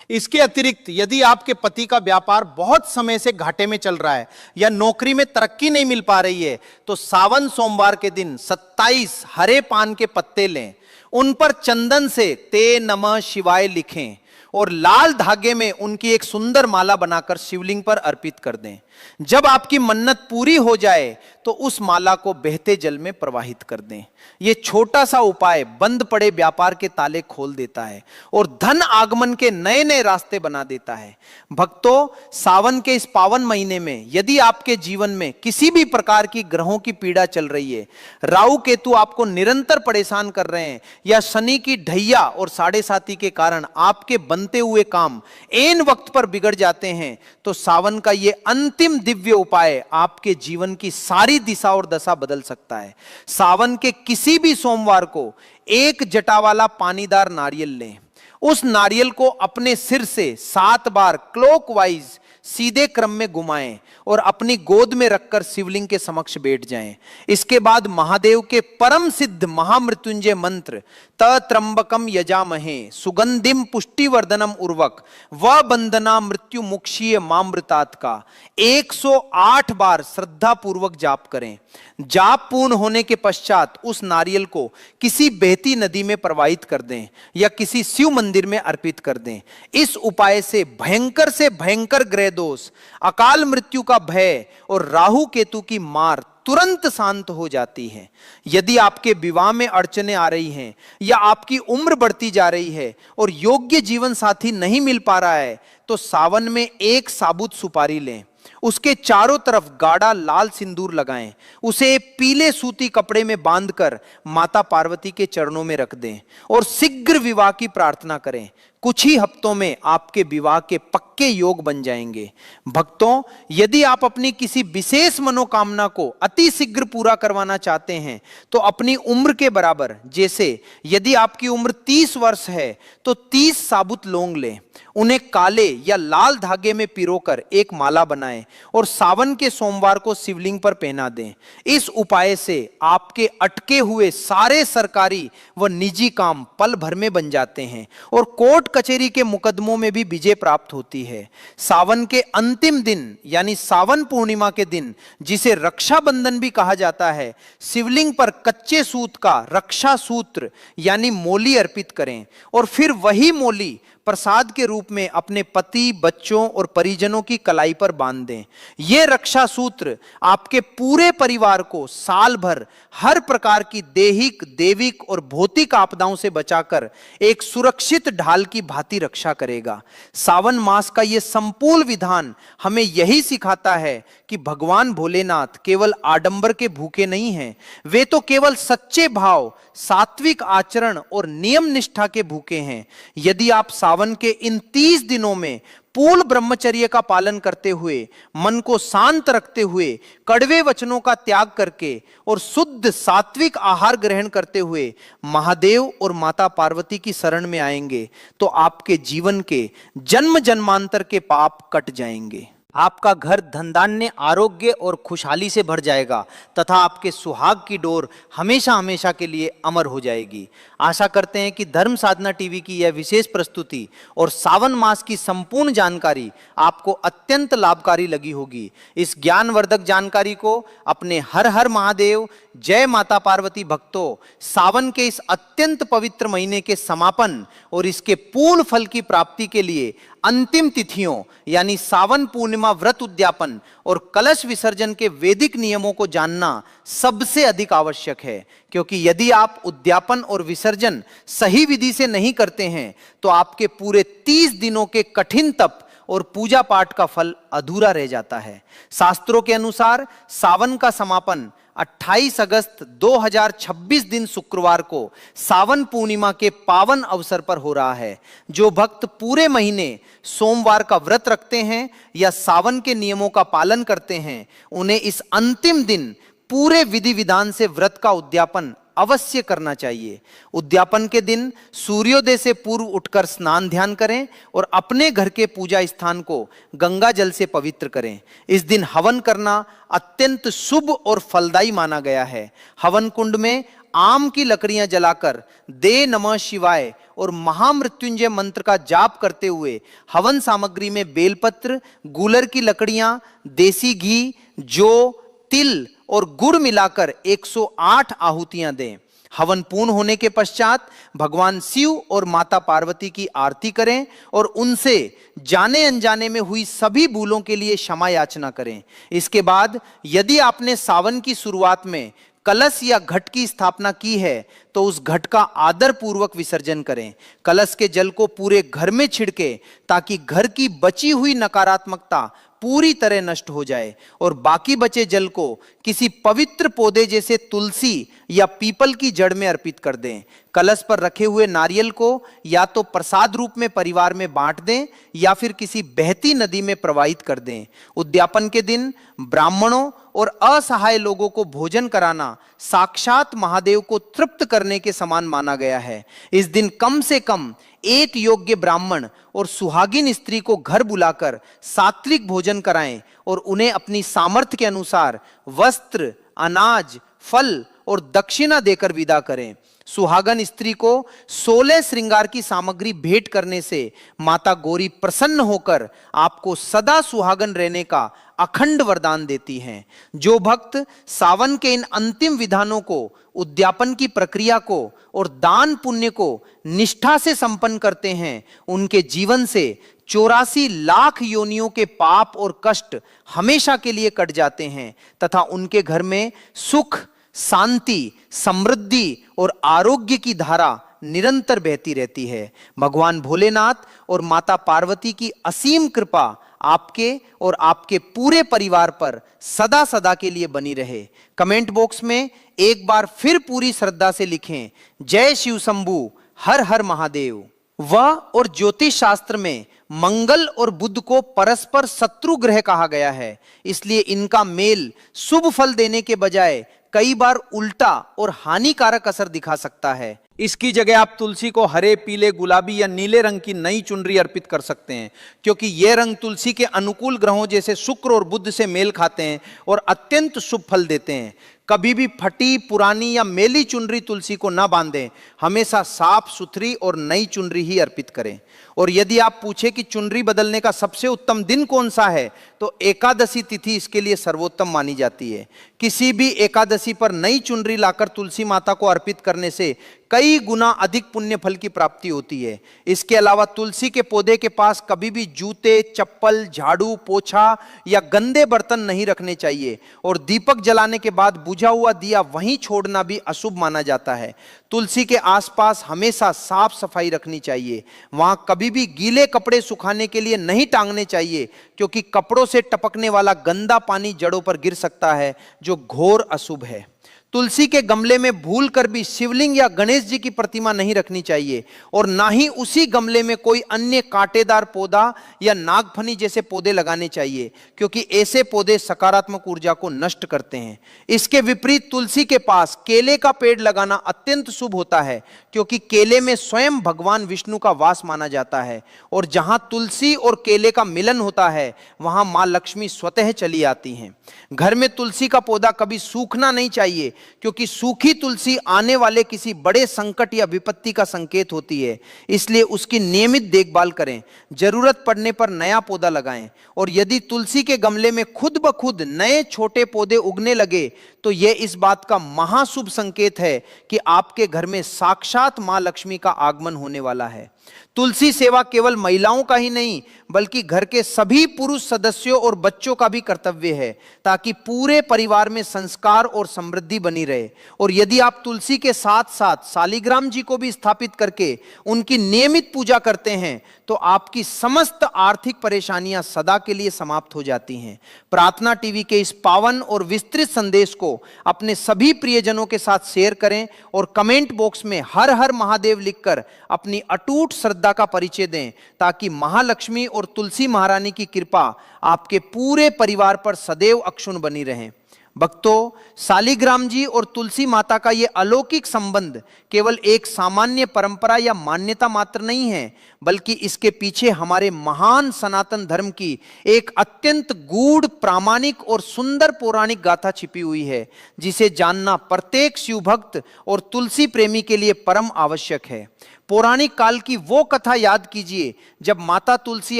Speaker 2: इसके अतिरिक्त यदि आपके पति का व्यापार बहुत समय से घाटे में चल रहा है या नौकरी में तरक्की नहीं मिल पा रही है, तो सावन सोमवार के दिन 27 हरे पान के पत्ते लें, उन पर चंदन से ते नमः शिवाय लिखें और लाल धागे में उनकी एक सुंदर माला बनाकर शिवलिंग पर अर्पित कर दें। जब आपकी मन्नत पूरी हो जाए तो उस माला को बहते जल में प्रवाहित कर दें। यह छोटा सा उपाय बंद पड़े व्यापार के ताले खोल देता है और धन आगमन के नए नए रास्ते बना देता है। भक्तों, सावन के इस पावन महीने में यदि आपके जीवन में किसी भी प्रकार की ग्रहों की पीड़ा चल रही है, राहु केतु आपको निरंतर परेशान कर रहे हैं, या शनि की ढैया और साढ़े साती के कारण आपके बनते हुए काम ऐन वक्त पर बिगड़ जाते हैं, तो सावन का यह अंतिम दिव्य उपाय आपके जीवन की सारी दिशा और दशा बदल सकता है। सावन के किसी भी सोमवार को एक जटा वाला पानीदार नारियल लें, उस नारियल को अपने सिर से 7 बार क्लॉकवाइज सीधे क्रम में घुमाएं और अपनी गोद में रखकर शिवलिंग के समक्ष बैठ जाएं। इसके बाद महादेव के परम सिद्ध महामृत्युंजय मंत्र त्र्यंबकम यजामहे सुगंधिम पुष्टिवर्धनम उर्वक व बंदना मृत्यु मुक्षीय मामृतात का 108 बार श्रद्धा पूर्वक जाप करें। जाप पूर्ण होने के पश्चात उस नारियल को किसी बहती नदी में प्रवाहित कर दें या किसी शिव मंदिर में अर्पित कर दें। इस उपाय से भयंकर ग्रह दोष, अकाल मृत्यु का भय और राहु केतु की मार तुरंत शांत हो जाती है। यदि आपके विवाह में अड़चने आ रही हैं या आपकी उम्र बढ़ती जा रही है और योग्य जीवन साथी नहीं मिल पा रहा है, तो सावन में एक साबुत सुपारी लें, उसके चारों तरफ गाढ़ा लाल सिंदूर लगाएं, उसे पीले सूती कपड़े में बांधकर माता पार्वती के चरणों में रख दें और शीघ्र विवाह की प्रार्थना करें। कुछ ही हफ्तों में आपके विवाह के पक्के योग बन जाएंगे। भक्तों, यदि आप अपनी किसी विशेष मनोकामना को अति शीघ्र पूरा करवाना चाहते हैं, तो अपनी उम्र के बराबर, जैसे यदि आपकी उम्र 30 वर्ष है तो 30 साबुत लौंग लें, उन्हें काले या लाल धागे में पिरोकर एक माला बनाएं और सावन के सोमवार को शिवलिंग पर पहना दें। इस उपाय से आपके अटके हुए सारे सरकारी व निजी काम पल भर में बन जाते हैं और कोर्ट कचहरी के मुकदमों में भी विजय प्राप्त होती है। सावन के अंतिम दिन यानी सावन पूर्णिमा के दिन, जिसे रक्षाबंधन भी कहा जाता है, शिवलिंग पर कच्चे सूत का रक्षा सूत्र यानी मोली अर्पित करें और फिर वही मोली प्रसाद के रूप में अपने पति, बच्चों और परिजनों की कलाई पर बांध दें। यह रक्षा सूत्र आपके पूरे परिवार को साल भर हर प्रकार की दैहिक, देविक और भौतिक आपदाओं से बचाकर एक सुरक्षित ढाल की भांति रक्षा करेगा। सावन मास का यह संपूर्ण विधान हमें यही सिखाता है कि भगवान भोलेनाथ केवल आडंबर के भूखे नहीं हैं, वे तो केवल सच्चे भाव, सात्विक आचरण और नियम निष्ठा के भूखे हैं। यदि आप सावन के इन 30 दिनों में पूर्ण ब्रह्मचर्य का पालन करते हुए, मन को शांत रखते हुए, कड़वे वचनों का त्याग करके और शुद्ध सात्विक आहार ग्रहण करते हुए महादेव और माता पार्वती की शरण में आएंगे, तो आपके जीवन के जन्म जन्मांतर के पाप कट जाएंगे। आपका घर धन धान्य, आरोग्य और खुशहाली से भर जाएगा तथा आपके सुहाग की डोर हमेशा हमेशा के लिए अमर हो जाएगी। आशा करते हैं कि धर्म साधना टीवी की यह विशेष प्रस्तुति और सावन मास की संपूर्ण जानकारी आपको अत्यंत लाभकारी लगी होगी। इस ज्ञानवर्धक जानकारी को अपने हर हर महादेव, जय माता पार्वती भक्तों, सावन के इस अत्यंत पवित्र महीने के समापन और इसके पूर्ण फल की प्राप्ति के लिए अंतिम तिथियों यानी सावन पूर्णिमा व्रत उद्यापन और कलश विसर्जन के वैदिक नियमों को जानना सबसे अधिक आवश्यक है, क्योंकि यदि आप उद्यापन और विसर्जन सही विधि से नहीं करते हैं तो आपके पूरे 30 दिनों के कठिन तप और पूजा पाठ का फल अधूरा रह जाता है। शास्त्रों के अनुसार सावन का समापन 28 अगस्त 2026 दिन शुक्रवार को सावन पूर्णिमा के पावन अवसर पर हो रहा है। जो भक्त पूरे महीने सोमवार का व्रत रखते हैं या सावन के नियमों का पालन करते हैं, उन्हें इस अंतिम दिन पूरे विधि विधान से व्रत का उद्यापन अवश्य करना चाहिए। उद्यापन के दिन सूर्योदय से पूर्व उठकर स्नान ध्यान करें और अपने घर के पूजा स्थान को गंगा जल से पवित्र करें। इस दिन हवन करना अत्यंत शुभ और फलदायी माना गया है। हवन कुंड में आम की लकड़ियां जलाकर दे नमः शिवाय और महामृत्युंजय मंत्र का जाप करते हुए हवन सामग्री में बेलपत्र, गूलर की लकड़ियां, देसी घी, जौ, तिल और गुड़ मिलाकर 108 आहुतियां दें। हवन पूर्ण होने के पश्चात भगवान शिव और माता पार्वती की आरती करें और उनसे जाने अनजाने में हुई सभी भूलों के लिए क्षमा याचना करें। इसके बाद यदि आपने सावन की शुरुआत में कलश या घट की स्थापना की है तो उस घट का आदर पूर्वक विसर्जन करें। कलश के जल को पूरे घर में छिड़के ताकि घर की बची हुई नकारात्मकता पूरी तरह नष्ट हो जाए और बाकी बचे जल को किसी पवित्र पौधे जैसे तुलसी या पीपल की जड़ में अर्पित कर दें। कलश पर रखे हुए नारियल को या तो प्रसाद रूप में परिवार में बांट दें या फिर किसी बहती नदी में प्रवाहित कर दें। उद्यापन के दिन ब्राह्मणों और असहाय लोगों को भोजन कराना साक्षात महादेव को तृप्त करने के समान माना गया है। इस दिन कम से कम एक योग्य ब्राह्मण और सुहागिन स्त्री को घर बुलाकर सात्विक भोजन कराएं और उन्हें अपनी सामर्थ्य के अनुसार वस्त्र, अनाज, फल और दक्षिणा देकर विदा करें। सुहागन स्त्री को 16 श्रृंगार की सामग्री भेंट करने से माता गौरी प्रसन्न होकर आपको सदा सुहागन रहने का अखंड वरदान देती हैं। जो भक्त सावन के इन अंतिम विधानों को, उद्यापन की प्रक्रिया को और दान पुण्य को निष्ठा से संपन्न करते हैं, उनके जीवन से 84 लाख योनियों के पाप और कष्ट हमेशा के लिए कट जाते हैं तथा उनके घर में सुख, शांति, समृद्धि और आरोग्य की धारा निरंतर बहती रहती है। भगवान भोलेनाथ और माता पार्वती की असीम कृपा आपके और आपके पूरे परिवार पर सदा सदा के लिए बनी रहे। कमेंट बॉक्स में एक बार फिर पूरी श्रद्धा से लिखें, जय शिव शंभू, हर हर महादेव। वह और ज्योतिष शास्त्र में मंगल और बुध को परस्पर शत्रु ग्रह कहा गया है, इसलिए इनका मेल शुभ फल देने के बजाय कई बार उल्टा और हानिकारक असर दिखा सकता है। इसकी जगह आप तुलसी को हरे, पीले, गुलाबी या नीले रंग की नई चुनरी अर्पित कर सकते हैं, क्योंकि ये रंग तुलसी के अनुकूल ग्रहों जैसे शुक्र और बुध से मेल खाते हैं और अत्यंत शुभ फल देते हैं। कभी भी फटी, पुरानी या मेली चुनरी तुलसी को ना बांधें, हमेशा साफ सुथरी और नई चुनरी ही अर्पित करें। और यदि आप पूछे कि चुनरी बदलने का सबसे उत्तम दिन कौन सा है, तो एकादशी तिथि इसके लिए सर्वोत्तम मानी जाती है। किसी भी एकादशी पर नई चुनरी लाकर तुलसी माता को अर्पित करने से कई गुना अधिक पुण्य फल की प्राप्ति होती है। इसके अलावा तुलसी के पौधे के पास कभी भी जूते, चप्पल, झाड़ू, पोछा या गंदे बर्तन नहीं रखने चाहिए और दीपक जलाने के बाद बुझा हुआ दिया वहीं छोड़ना भी अशुभ माना जाता है। तुलसी के आसपास हमेशा साफ सफाई रखनी चाहिए। वहां कभी भी गीले कपड़े सुखाने के लिए नहीं टांगने चाहिए, क्योंकि कपड़ों से टपकने वाला गंदा पानी जड़ों पर गिर सकता है, जो घोर अशुभ है। तुलसी के गमले में भूल कर भी शिवलिंग या गणेश जी की प्रतिमा नहीं रखनी चाहिए और ना ही उसी गमले में कोई अन्य कांटेदार पौधा या नागफनी जैसे पौधे लगाने चाहिए, क्योंकि ऐसे पौधे सकारात्मक ऊर्जा को नष्ट करते हैं। इसके विपरीत तुलसी के पास केले का पेड़ लगाना अत्यंत शुभ होता है, क्योंकि केले में स्वयं भगवान विष्णु का वास माना जाता है और जहां तुलसी और केले का मिलन होता है वहां मां लक्ष्मी स्वतः चली आती हैं। घर में तुलसी का पौधा कभी सूखना नहीं चाहिए, क्योंकि सूखी तुलसी आने वाले किसी बड़े संकट या विपत्ति का संकेत होती है। इसलिए उसकी नियमित देखभाल करें, जरूरत पड़ने पर नया पौधा लगाएं। और यदि तुलसी के गमले में खुद ब खुद नए छोटे पौधे उगने लगे तो यह इस बात का महाशुभ संकेत है कि आपके घर में साक्षात मां लक्ष्मी का आगमन होने वाला है। तुलसी सेवा केवल महिलाओं का ही नहीं, बल्कि घर के सभी पुरुष सदस्यों और बच्चों का भी कर्तव्य है, ताकि पूरे परिवार में संस्कार और समृद्धि बनी रहे। और यदि आप तुलसी के साथ साथ शालिग्राम जी को भी स्थापित करके उनकी नियमित पूजा करते हैं तो आपकी समस्त आर्थिक परेशानियां सदा के लिए समाप्त हो जाती हैं। प्रार्थना टीवी के इस पावन और विस्तृत संदेश को अपने सभी प्रियजनों के साथ शेयर करें और कमेंट बॉक्स में हर हर महादेव लिखकर अपनी अटूट श्रद्धा का परिचय दें, ताकि महालक्ष्मी और तुलसी महारानी की कृपा आपके पूरे परिवार पर सदैव अक्षुण्ण बनी रहे।
Speaker 1: भक्तों, शालिग्राम जी और तुलसी माता का ये अलौकिक संबंध केवल एक सामान्य परंपरा या मान्यता मात्र नहीं है, बल्कि इसके पीछे हमारे महान सनातन धर्म की एक अत्यंत गूढ़, प्रामाणिक और सुंदर पौराणिक गाथा छिपी हुई है, जिसे जानना प्रत्येक शिव भक्त और तुलसी प्रेमी के लिए परम आवश्यक है। पौराणिक काल की वो कथा याद कीजिए जब माता तुलसी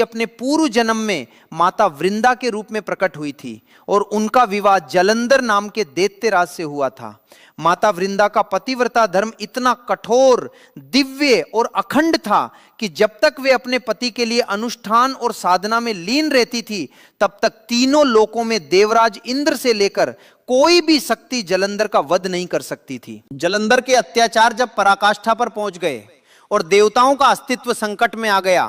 Speaker 1: अपने पूर्व जन्म में माता वृंदा के रूप में प्रकट हुई थी और उनका विवाह जलंधर नाम के दैत्यराज से हुआ था। माता वृंदा का पतिव्रता धर्म इतना कठोर, दिव्य और अखंड था कि जब तक वे अपने पति के लिए अनुष्ठान और साधना में लीन रहती थी, तब तक तीनों लोकों में देवराज इंद्र से लेकर कोई भी शक्ति जलंधर का वध नहीं कर सकती थी। जलंधर के अत्याचार जब पराकाष्ठा पर पहुंच गए और देवताओं का अस्तित्व संकट में आ गया,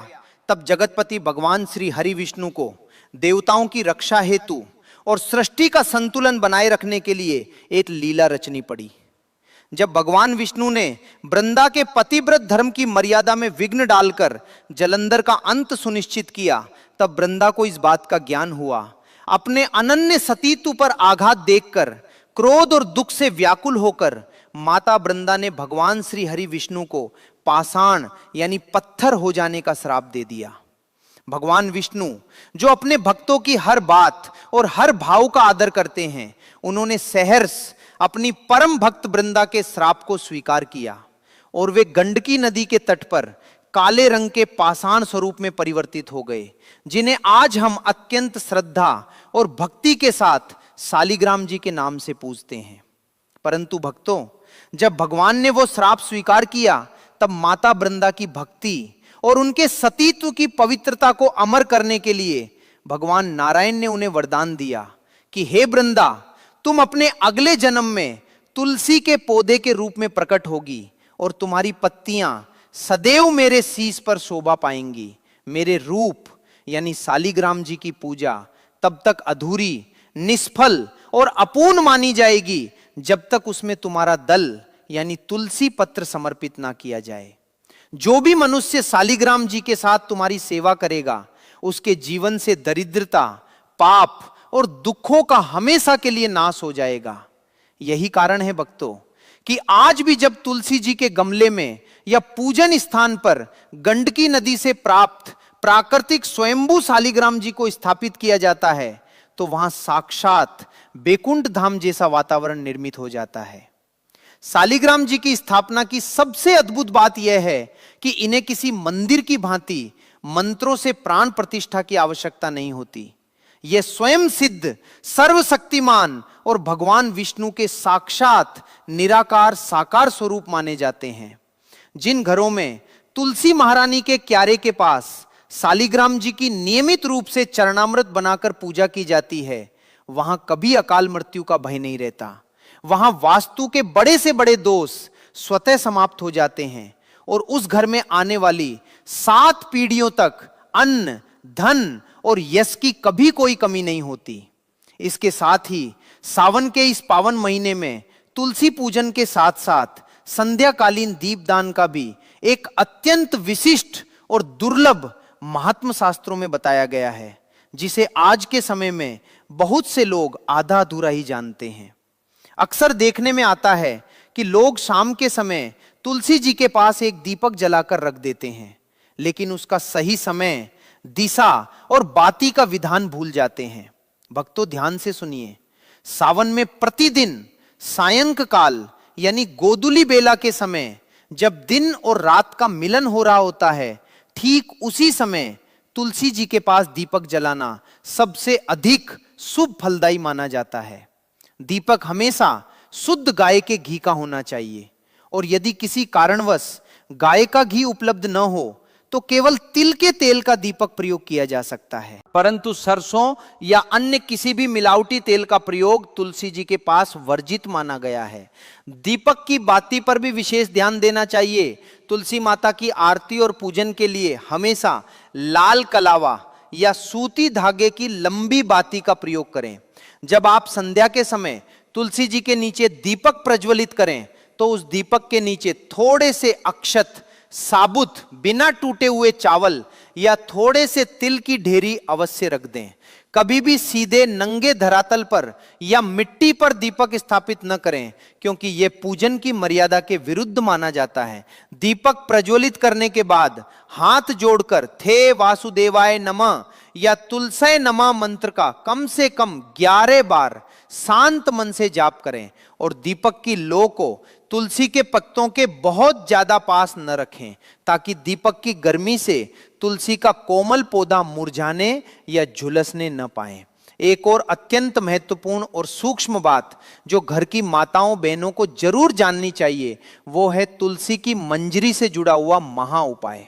Speaker 1: तब जगतपति भगवान श्री हरि विष्णु को देवताओं की रक्षा हेतु और सृष्टि का संतुलन बनाए रखने के लिए एक लीला रचनी पड़ी। जब भगवान विष्णु ने वृंदा के पतिव्रत धर्म की मर्यादा में विघ्न डालकर जलंधर का अंत सुनिश्चित किया, तब वृंदा को इस बात का ज्ञान हुआ। अपने अनन्य सतीत्व पर आघात देखकर, क्रोध और दुख से व्याकुल होकर माता वृंदा ने भगवान श्री हरि विष्णु को पाषाण यानी पत्थर हो जाने का श्राप दे दिया। भगवान विष्णु जो अपने भक्तों की हर बात और हर भाव का आदर करते हैं, उन्होंने सहर्ष अपनी परम भक्त वृंदा के श्राप को स्वीकार किया और वे गंडकी नदी के तट पर काले रंग के पाषाण स्वरूप में परिवर्तित हो गए, जिन्हें आज हम अत्यंत श्रद्धा और भक्ति के साथ शालिग्राम जी के नाम से पूजते हैं। परंतु भक्तों, जब भगवान ने वो श्राप स्वीकार किया, तब माता वृंदा की भक्ति और उनके सतीत्व की पवित्रता को अमर करने के लिए भगवान नारायण ने उन्हें वरदान दिया कि हे वृंदा, तुम अपने अगले जन्म में तुलसी के पौधे के रूप में प्रकट होगी और तुम्हारी पत्तियां सदैव मेरे शीश पर शोभा पाएंगी। मेरे रूप यानी शालिग्राम जी की पूजा तब तक अधूरी, निष्फल और अपूर्ण मानी जाएगी जब तक उसमें तुम्हारा दल यानी तुलसी पत्र समर्पित ना किया जाए। जो भी मनुष्य शालिग्राम जी के साथ तुम्हारी सेवा करेगा, उसके जीवन से दरिद्रता, पाप और दुखों का हमेशा के लिए नाश हो जाएगा। यही कारण है भक्तों कि आज भी जब तुलसी जी के गमले में या पूजन स्थान पर गंडकी नदी से प्राप्त प्राकृतिक स्वयंभू शालिग्राम जी को स्थापित किया जाता है, तो वहां साक्षात बैकुंठ धाम जैसा वातावरण निर्मित हो जाता है। शालिग्राम जी की स्थापना की सबसे अद्भुत बात यह है कि इन्हें किसी मंदिर की भांति मंत्रों से प्राण प्रतिष्ठा की आवश्यकता नहीं होती। यह स्वयं सिद्ध, सर्वशक्तिमान और भगवान विष्णु के साक्षात निराकार साकार स्वरूप माने जाते हैं। जिन घरों में तुलसी महारानी के क्यारे के पास शालिग्राम जी की नियमित रूप से चरणामृत बनाकर पूजा की जाती है, वहां कभी अकाल मृत्यु का भय नहीं रहता। वहां वास्तु के बड़े से बड़े दोष स्वतः समाप्त हो जाते हैं और उस घर में आने वाली 7 पीढ़ियों तक अन्न, धन और यश की कभी कोई कमी नहीं होती। इसके साथ ही सावन के इस पावन महीने में तुलसी पूजन के साथ साथ संध्याकालीन दीपदान का भी एक अत्यंत विशिष्ट और दुर्लभ महात्म शास्त्रों में बताया गया है, जिसे आज के समय में बहुत से लोग आधा अधूरा ही जानते हैं। अक्सर देखने में आता है कि लोग शाम के समय तुलसी जी के पास एक दीपक जलाकर रख देते हैं, लेकिन उसका सही समय, दिशा और बाती का विधान भूल जाते हैं। भक्तों, ध्यान से सुनिए। सावन में प्रतिदिन सायंकाल यानी गोधूली बेला के समय, जब दिन और रात का मिलन हो रहा होता है, ठीक उसी समय तुलसी जी के पास दीपक जलाना सबसे अधिक शुभ फलदायी माना जाता है। दीपक हमेशा शुद्ध गाय के घी का होना चाहिए और यदि किसी कारणवश गाय का घी उपलब्ध न हो तो केवल तिल के तेल का दीपक प्रयोग किया जा सकता है, परंतु सरसों या अन्य किसी भी मिलावटी तेल का प्रयोग तुलसी जी के पास वर्जित माना गया है। दीपक की बाती पर भी विशेष ध्यान देना चाहिए। तुलसी माता की आरती और पूजन के लिए हमेशा लाल कलावा या सूती धागे की लंबी बाती का प्रयोग करें। जब आप संध्या के समय तुलसी जी के नीचे दीपक प्रज्वलित करें, तो उस दीपक के नीचे थोड़े से अक्षत, साबुत बिना टूटे हुए चावल
Speaker 2: या थोड़े से तिल की ढेरी अवश्य रख दें। कभी भी सीधे नंगे धरातल पर या मिट्टी पर दीपक स्थापित न करें, क्योंकि यह पूजन की मर्यादा के विरुद्ध माना जाता है। दीपक प्रज्वलित करने के बाद हाथ जोड़कर थे वासुदेवाय नमः या तुलसी नमः मंत्र का कम से कम 11 बार शांत मन से जाप करें और दीपक की लो को तुलसी के पत्तों के बहुत ज्यादा पास न रखें, ताकि दीपक की गर्मी से तुलसी का कोमल पौधा मुरझाने या झुलसने न पाए। एक और अत्यंत महत्वपूर्ण और सूक्ष्म बात जो घर की माताओं बहनों को जरूर जाननी चाहिए, वो है तुलसी की मंजरी से जुड़ा हुआ महा उपाय।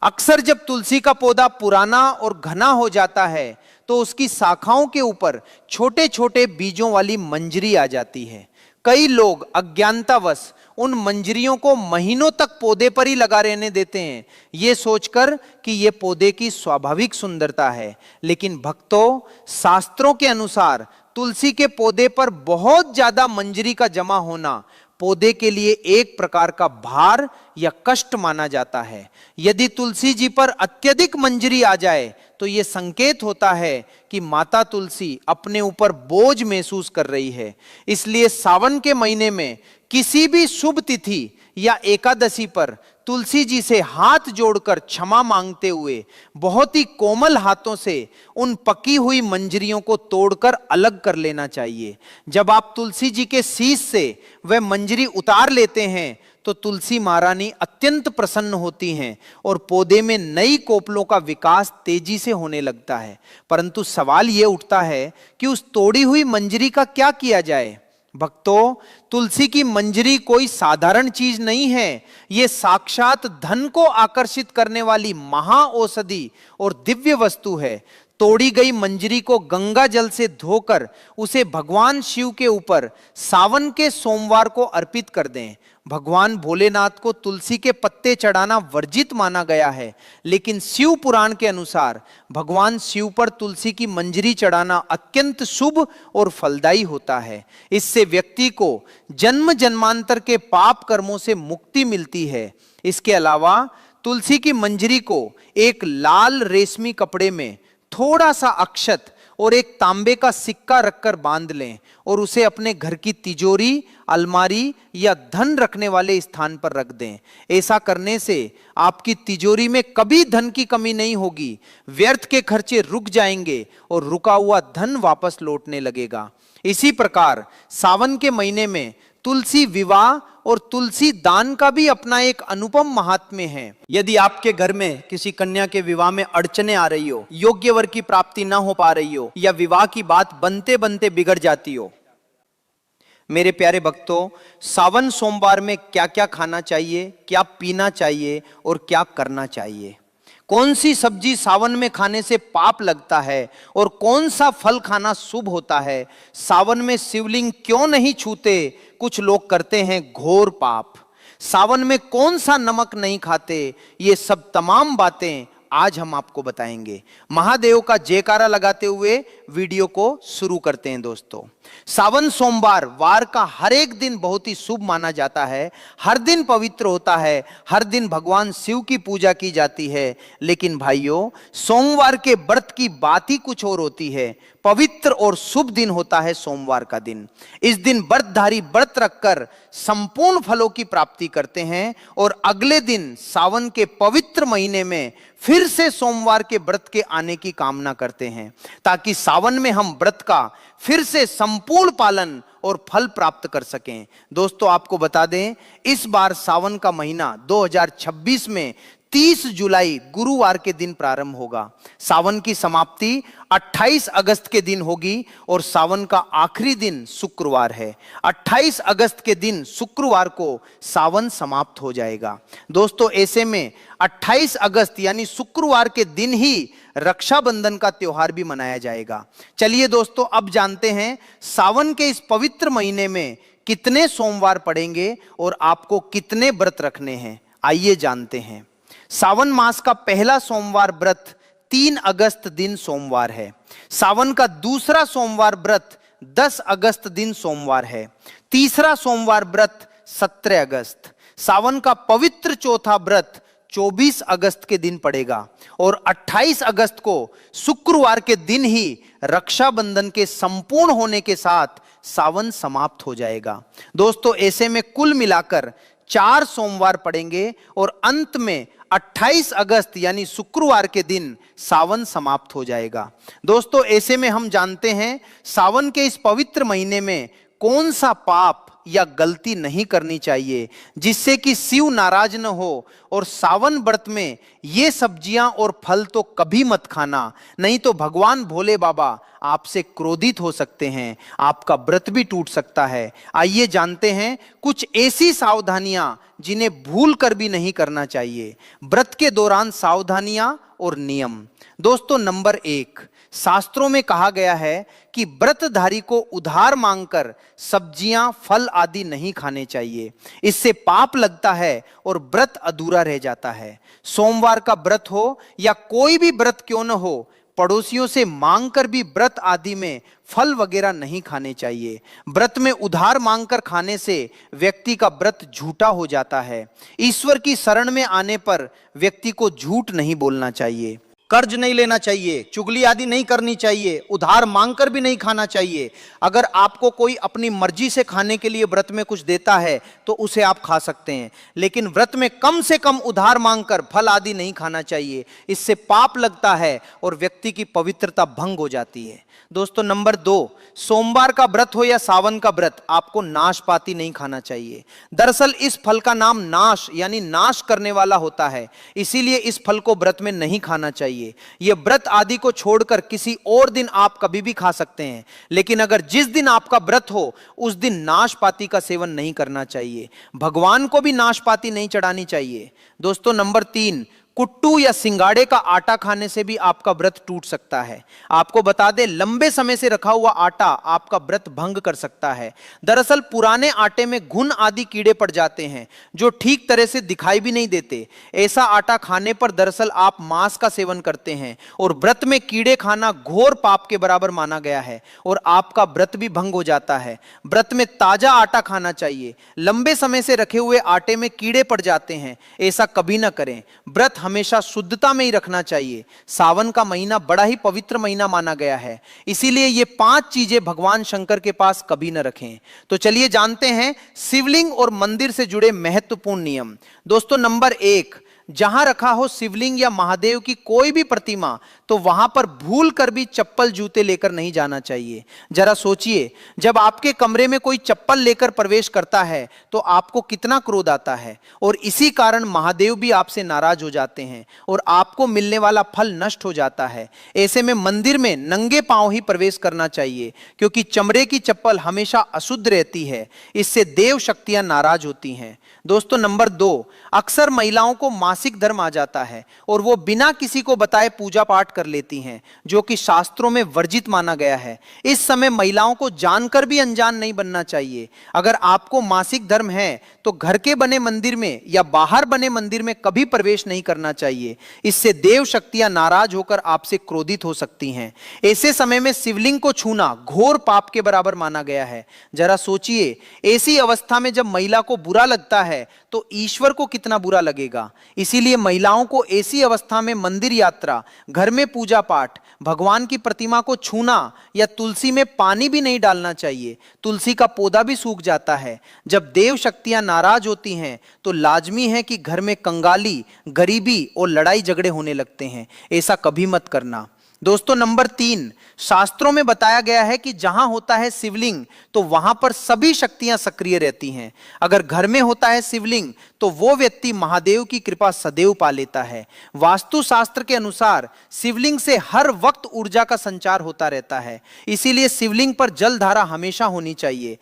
Speaker 2: अक्सर जब तुलसी का पौधा पुराना और घना हो जाता है तो उसकी शाखाओं के ऊपर छोटे छोटे बीजों वाली मंजरी आ जाती है। कई लोग अज्ञानतावश उन मंजरियों को महीनों तक पौधे पर ही लगा रहने देते हैं, ये सोचकर कि यह पौधे की स्वाभाविक सुंदरता है। लेकिन भक्तों, शास्त्रों के अनुसार तुलसी के पौधे पर बहुत ज्यादा मंजरी का जमा होना पौधे के लिए एक प्रकार का भार या कष्ट माना जाता है। यदि तुलसी जी पर अत्यधिक मंजरी आ जाए तो यह संकेत होता है कि माता तुलसी अपने ऊपर बोझ महसूस कर रही है। इसलिए सावन के महीने में किसी भी शुभ तिथि या एकादशी पर तुलसी जी से हाथ जोड़कर क्षमा मांगते हुए बहुत ही कोमल हाथों से उन पकी हुई मंजरियों को तोड़कर अलग कर लेना चाहिए। जब आप तुलसी जी के शीश से वह मंजरी उतार लेते हैं तो तुलसी महारानी अत्यंत प्रसन्न होती हैं और पौधे में नई कोपलों का विकास तेजी से होने लगता है। परंतु सवाल यह उठता है कि उस तोड़ी हुई मंजरी का क्या किया जाए। भक्तों, तुलसी की मंजरी कोई साधारण चीज नहीं है, यह साक्षात धन को आकर्षित करने वाली महाऔषधि और दिव्य वस्तु है। तोड़ी गई मंजरी को गंगा जल से धोकर उसे भगवान शिव के ऊपर सावन के सोमवार को अर्पित कर दें। भगवान भोलेनाथ को तुलसी के पत्ते चढ़ाना वर्जित माना गया है, लेकिन शिव पुराण के अनुसार भगवान शिव पर तुलसी की मंजरी चढ़ाना अत्यंत शुभ और फलदायी होता है। इससे व्यक्ति को जन्म जन्मांतर के पाप कर्मों से मुक्ति मिलती है। इसके अलावा तुलसी की मंजरी को एक लाल रेशमी कपड़े में थोड़ा सा अक्षत और एक तांबे का सिक्का रखकर बांध लें और उसे अपने घर की तिजोरी, अलमारी या धन रखने वाले स्थान पर रख दें। ऐसा करने से आपकी तिजोरी में कभी धन की कमी नहीं होगी, व्यर्थ के खर्चे रुक जाएंगे और रुका हुआ धन वापस लौटने लगेगा। इसी प्रकार सावन के महीने में तुलसी विवाह और तुलसी दान का भी अपना एक अनुपम महात्म्य है। यदि आपके घर में किसी कन्या के विवाह में अड़चने आ रही हो, योग्य वर की प्राप्ति ना हो पा रही हो या विवाह की बात बनते बनते बिगड़ जाती हो, मेरे प्यारे भक्तों, सावन सोमवार में क्या क्या खाना चाहिए, क्या पीना चाहिए और क्या करना चाहिए, कौन सी सब्जी सावन में खाने से पाप लगता है और कौन सा फल खाना शुभ होता है, सावन में शिवलिंग क्यों नहीं छूते, कुछ लोग करते हैं घोर पाप, सावन में कौन सा नमक नहीं खाते, ये सब तमाम बातें आज हम आपको बताएंगे। महादेव का जयकारा लगाते हुए वीडियो को शुरू करते हैं। दोस्तों, सावन सोमवार वार का हर एक दिन बहुत ही शुभ माना जाता है, हर दिन पवित्र होता है, हर दिन भगवान शिव की पूजा की जाती है। लेकिन भाइयों, सोमवार के व्रत की बात ही कुछ और होती है। पवित्र और शुभ दिन होता है सोमवार का दिन। इस दिन व्रतधारी व्रत रखकर संपूर्ण फलों की प्राप्ति करते हैं और अगले दिन सावन के पवित्र महीने में फिर से सोमवार के व्रत के आने की कामना करते हैं, ताकि सावन में हम व्रत का फिर से संपूर्ण पालन और फल प्राप्त कर सकें। दोस्तों, आपको बता दें, इस बार सावन का महीना 2026 में 30 जुलाई गुरुवार के दिन प्रारंभ होगा। सावन की समाप्ति 28 अगस्त के दिन होगी और सावन का आखिरी दिन शुक्रवार है। 28 अगस्त के दिन शुक्रवार को सावन समाप्त हो जाएगा। दोस्तों, ऐसे में 28 अगस्त यानी शुक्रवार के दिन ही रक्षाबंधन का त्योहार भी मनाया जाएगा। चलिए दोस्तों, अब जानते हैं सावन के इस पवित्र महीने में कितने सोमवार पड़ेंगे और आपको कितने व्रत रखने हैं। आइए जानते हैं। सावन मास का पहला सोमवार व्रत 3 अगस्त दिन सोमवार है। सावन का दूसरा सोमवार व्रत 10 अगस्त दिन सोमवार है। तीसरा सोमवार व्रत 17 अगस्त। सावन का पवित्र चौथा व्रत 24 अगस्त के दिन पड़ेगा और 28 अगस्त को शुक्रवार के दिन ही रक्षाबंधन के संपूर्ण होने के साथ सावन समाप्त हो जाएगा। दोस्तों, ऐसे में कुल मिलाकर 4 सोमवार पड़ेंगे और अंत में 28 अगस्त यानी शुक्रवार के दिन सावन समाप्त हो जाएगा। दोस्तों, ऐसे में हम जानते हैं सावन के इस पवित्र महीने में कौन सा पाप या गलती नहीं करनी चाहिए जिससे कि शिव नाराज न हो। और सावन व्रत में ये सब्जियां और फल तो कभी मत खाना, नहीं तो भगवान भोले बाबा आपसे क्रोधित हो सकते हैं, आपका व्रत भी टूट सकता है। आइए जानते हैं कुछ ऐसी सावधानियां जिन्हें भूल कर भी नहीं करना चाहिए। व्रत के दौरान सावधानियां और नियम। दोस्तों, नंबर 1, शास्त्रों में कहा गया है कि व्रतधारी को उधार मांगकर सब्जियां फल आदि नहीं खाने चाहिए, इससे पाप लगता है और व्रत अधूरा रह जाता है। सोमवार का व्रत हो या कोई भी व्रत क्यों न हो, पड़ोसियों से मांगकर भी व्रत आदि में फल वगैरह नहीं खाने चाहिए। व्रत में उधार मांगकर खाने से व्यक्ति का व्रत झूठा हो जाता है। ईश्वर की शरण में आने पर व्यक्ति को झूठ नहीं बोलना चाहिए, कर्ज नहीं लेना चाहिए, चुगली आदि नहीं करनी चाहिए, उधार मांगकर भी नहीं खाना चाहिए। अगर आपको कोई अपनी मर्जी से खाने के लिए व्रत में कुछ देता है तो उसे आप खा सकते हैं, लेकिन व्रत में कम से कम उधार मांगकर फल आदि नहीं खाना चाहिए, इससे पाप लगता है और व्यक्ति की पवित्रता भंग हो जाती है। दोस्तों, नंबर 2, सोमवार का व्रत हो या सावन का व्रत, आपको नाशपाती नहीं खाना चाहिए। दरअसल इस फल का नाम नाश यानी नाश करने वाला होता है, इसीलिए इस फल को व्रत में नहीं खाना चाहिए। यह व्रत आदि को छोड़कर किसी और दिन आप कभी भी खा सकते हैं, लेकिन अगर जिस दिन आपका व्रत हो उस दिन नाशपाती का सेवन नहीं करना चाहिए। भगवान को भी नाशपाती नहीं चढ़ानी चाहिए। दोस्तों, नंबर 3, कुट्टू या सिंगाड़े का आटा खाने से भी आपका व्रत टूट सकता है। आपको बता दें, लंबे समय से रखा हुआ आटा आपका व्रत भंग कर सकता है। दरअसल पुराने आटे में घुन आदि कीड़े पड़ जाते हैं जो ठीक तरह से दिखाई भी नहीं देते। ऐसा आटा खाने पर दरअसल आप मांस का सेवन करते हैं और व्रत में कीड़े खाना घोर पाप के बराबर माना गया है और आपका व्रत भी भंग हो जाता है। व्रत में ताजा आटा खाना चाहिए। लंबे समय से रखे हुए आटे में कीड़े पड़ जाते हैं, ऐसा कभी ना करें। व्रत हमेशा शुद्धता में ही रखना चाहिए। सावन का महीना बड़ा ही पवित्र महीना माना गया है, इसीलिए ये 5 चीजें भगवान शंकर के पास कभी न रखें। तो चलिए जानते हैं शिवलिंग और मंदिर से जुड़े महत्वपूर्ण नियम। दोस्तों, नंबर 1, जहां रखा हो शिवलिंग या महादेव की कोई भी प्रतिमा तो वहां पर भूल कर भी चप्पल जूते लेकर नहीं जाना चाहिए। जरा सोचिए, जब आपके कमरे में कोई चप्पल लेकर प्रवेश करता है तो आपको कितना क्रोध आता है और इसी कारण महादेव भी आपसे नाराज हो जाते हैं और आपको मिलने वाला फल नष्ट हो जाता है। ऐसे में मंदिर में नंगे पांव ही प्रवेश करना चाहिए, क्योंकि चमड़े की चप्पल हमेशा अशुद्ध रहती है, इससे देव शक्तियां नाराज होती हैं। दोस्तों, नंबर 2, अक्सर महिलाओं को मासिक धर्म आ जाता है और वो बिना किसी को बताए पूजा पाठ कर लेती हैं, जो कि शास्त्रों में वर्जित माना गया है। इस समय महिलाओं को जानकर भी अनजान नहीं बनना चाहिए। अगर आपको मासिक धर्म है तो घर के बने मंदिर में या बाहर बने मंदिर में कभी प्रवेश नहीं करना चाहिए, इससे देव शक्तियां नाराज होकर आपसे क्रोधित हो सकती हैं। ऐसे समय में शिवलिंग को छूना घोर पाप के बराबर माना गया है। जरा सोचिए, ऐसी अवस्था में जब महिला को बुरा लगता है तो ईश्वर को कितना बुरा लगेगा। इसीलिए महिलाओं को ऐसी अवस्था में मंदिर यात्रा, घर में पूजा पाठ, भगवान की प्रतिमा को छूना या तुलसी में पानी भी नहीं डालना चाहिए। तुलसी का पौधा भी सूख जाता है। जब देव शक्तियां नाराज होती हैं तो लाजमी है कि घर में कंगाली, गरीबी और लड़ाई झगड़े होने लगते हैं। ऐसा कभी मत करना। दोस्तों, नंबर 3, शास्त्रों में बताया गया है कि जहां होता है शिवलिंग तो वहां पर सभी शक्तियां सक्रिय रहती हैं। अगर घर में होता है शिवलिंग तो वो व्यक्ति महादेव की कृपा सदैव पा लेता है। वास्तु शास्त्र के अनुसार शिवलिंग से हर वक्त ऊर्जा का संचार होता रहता है, इसीलिए शिवलिंग पर जलधारा हमेशा होनी चाहिए।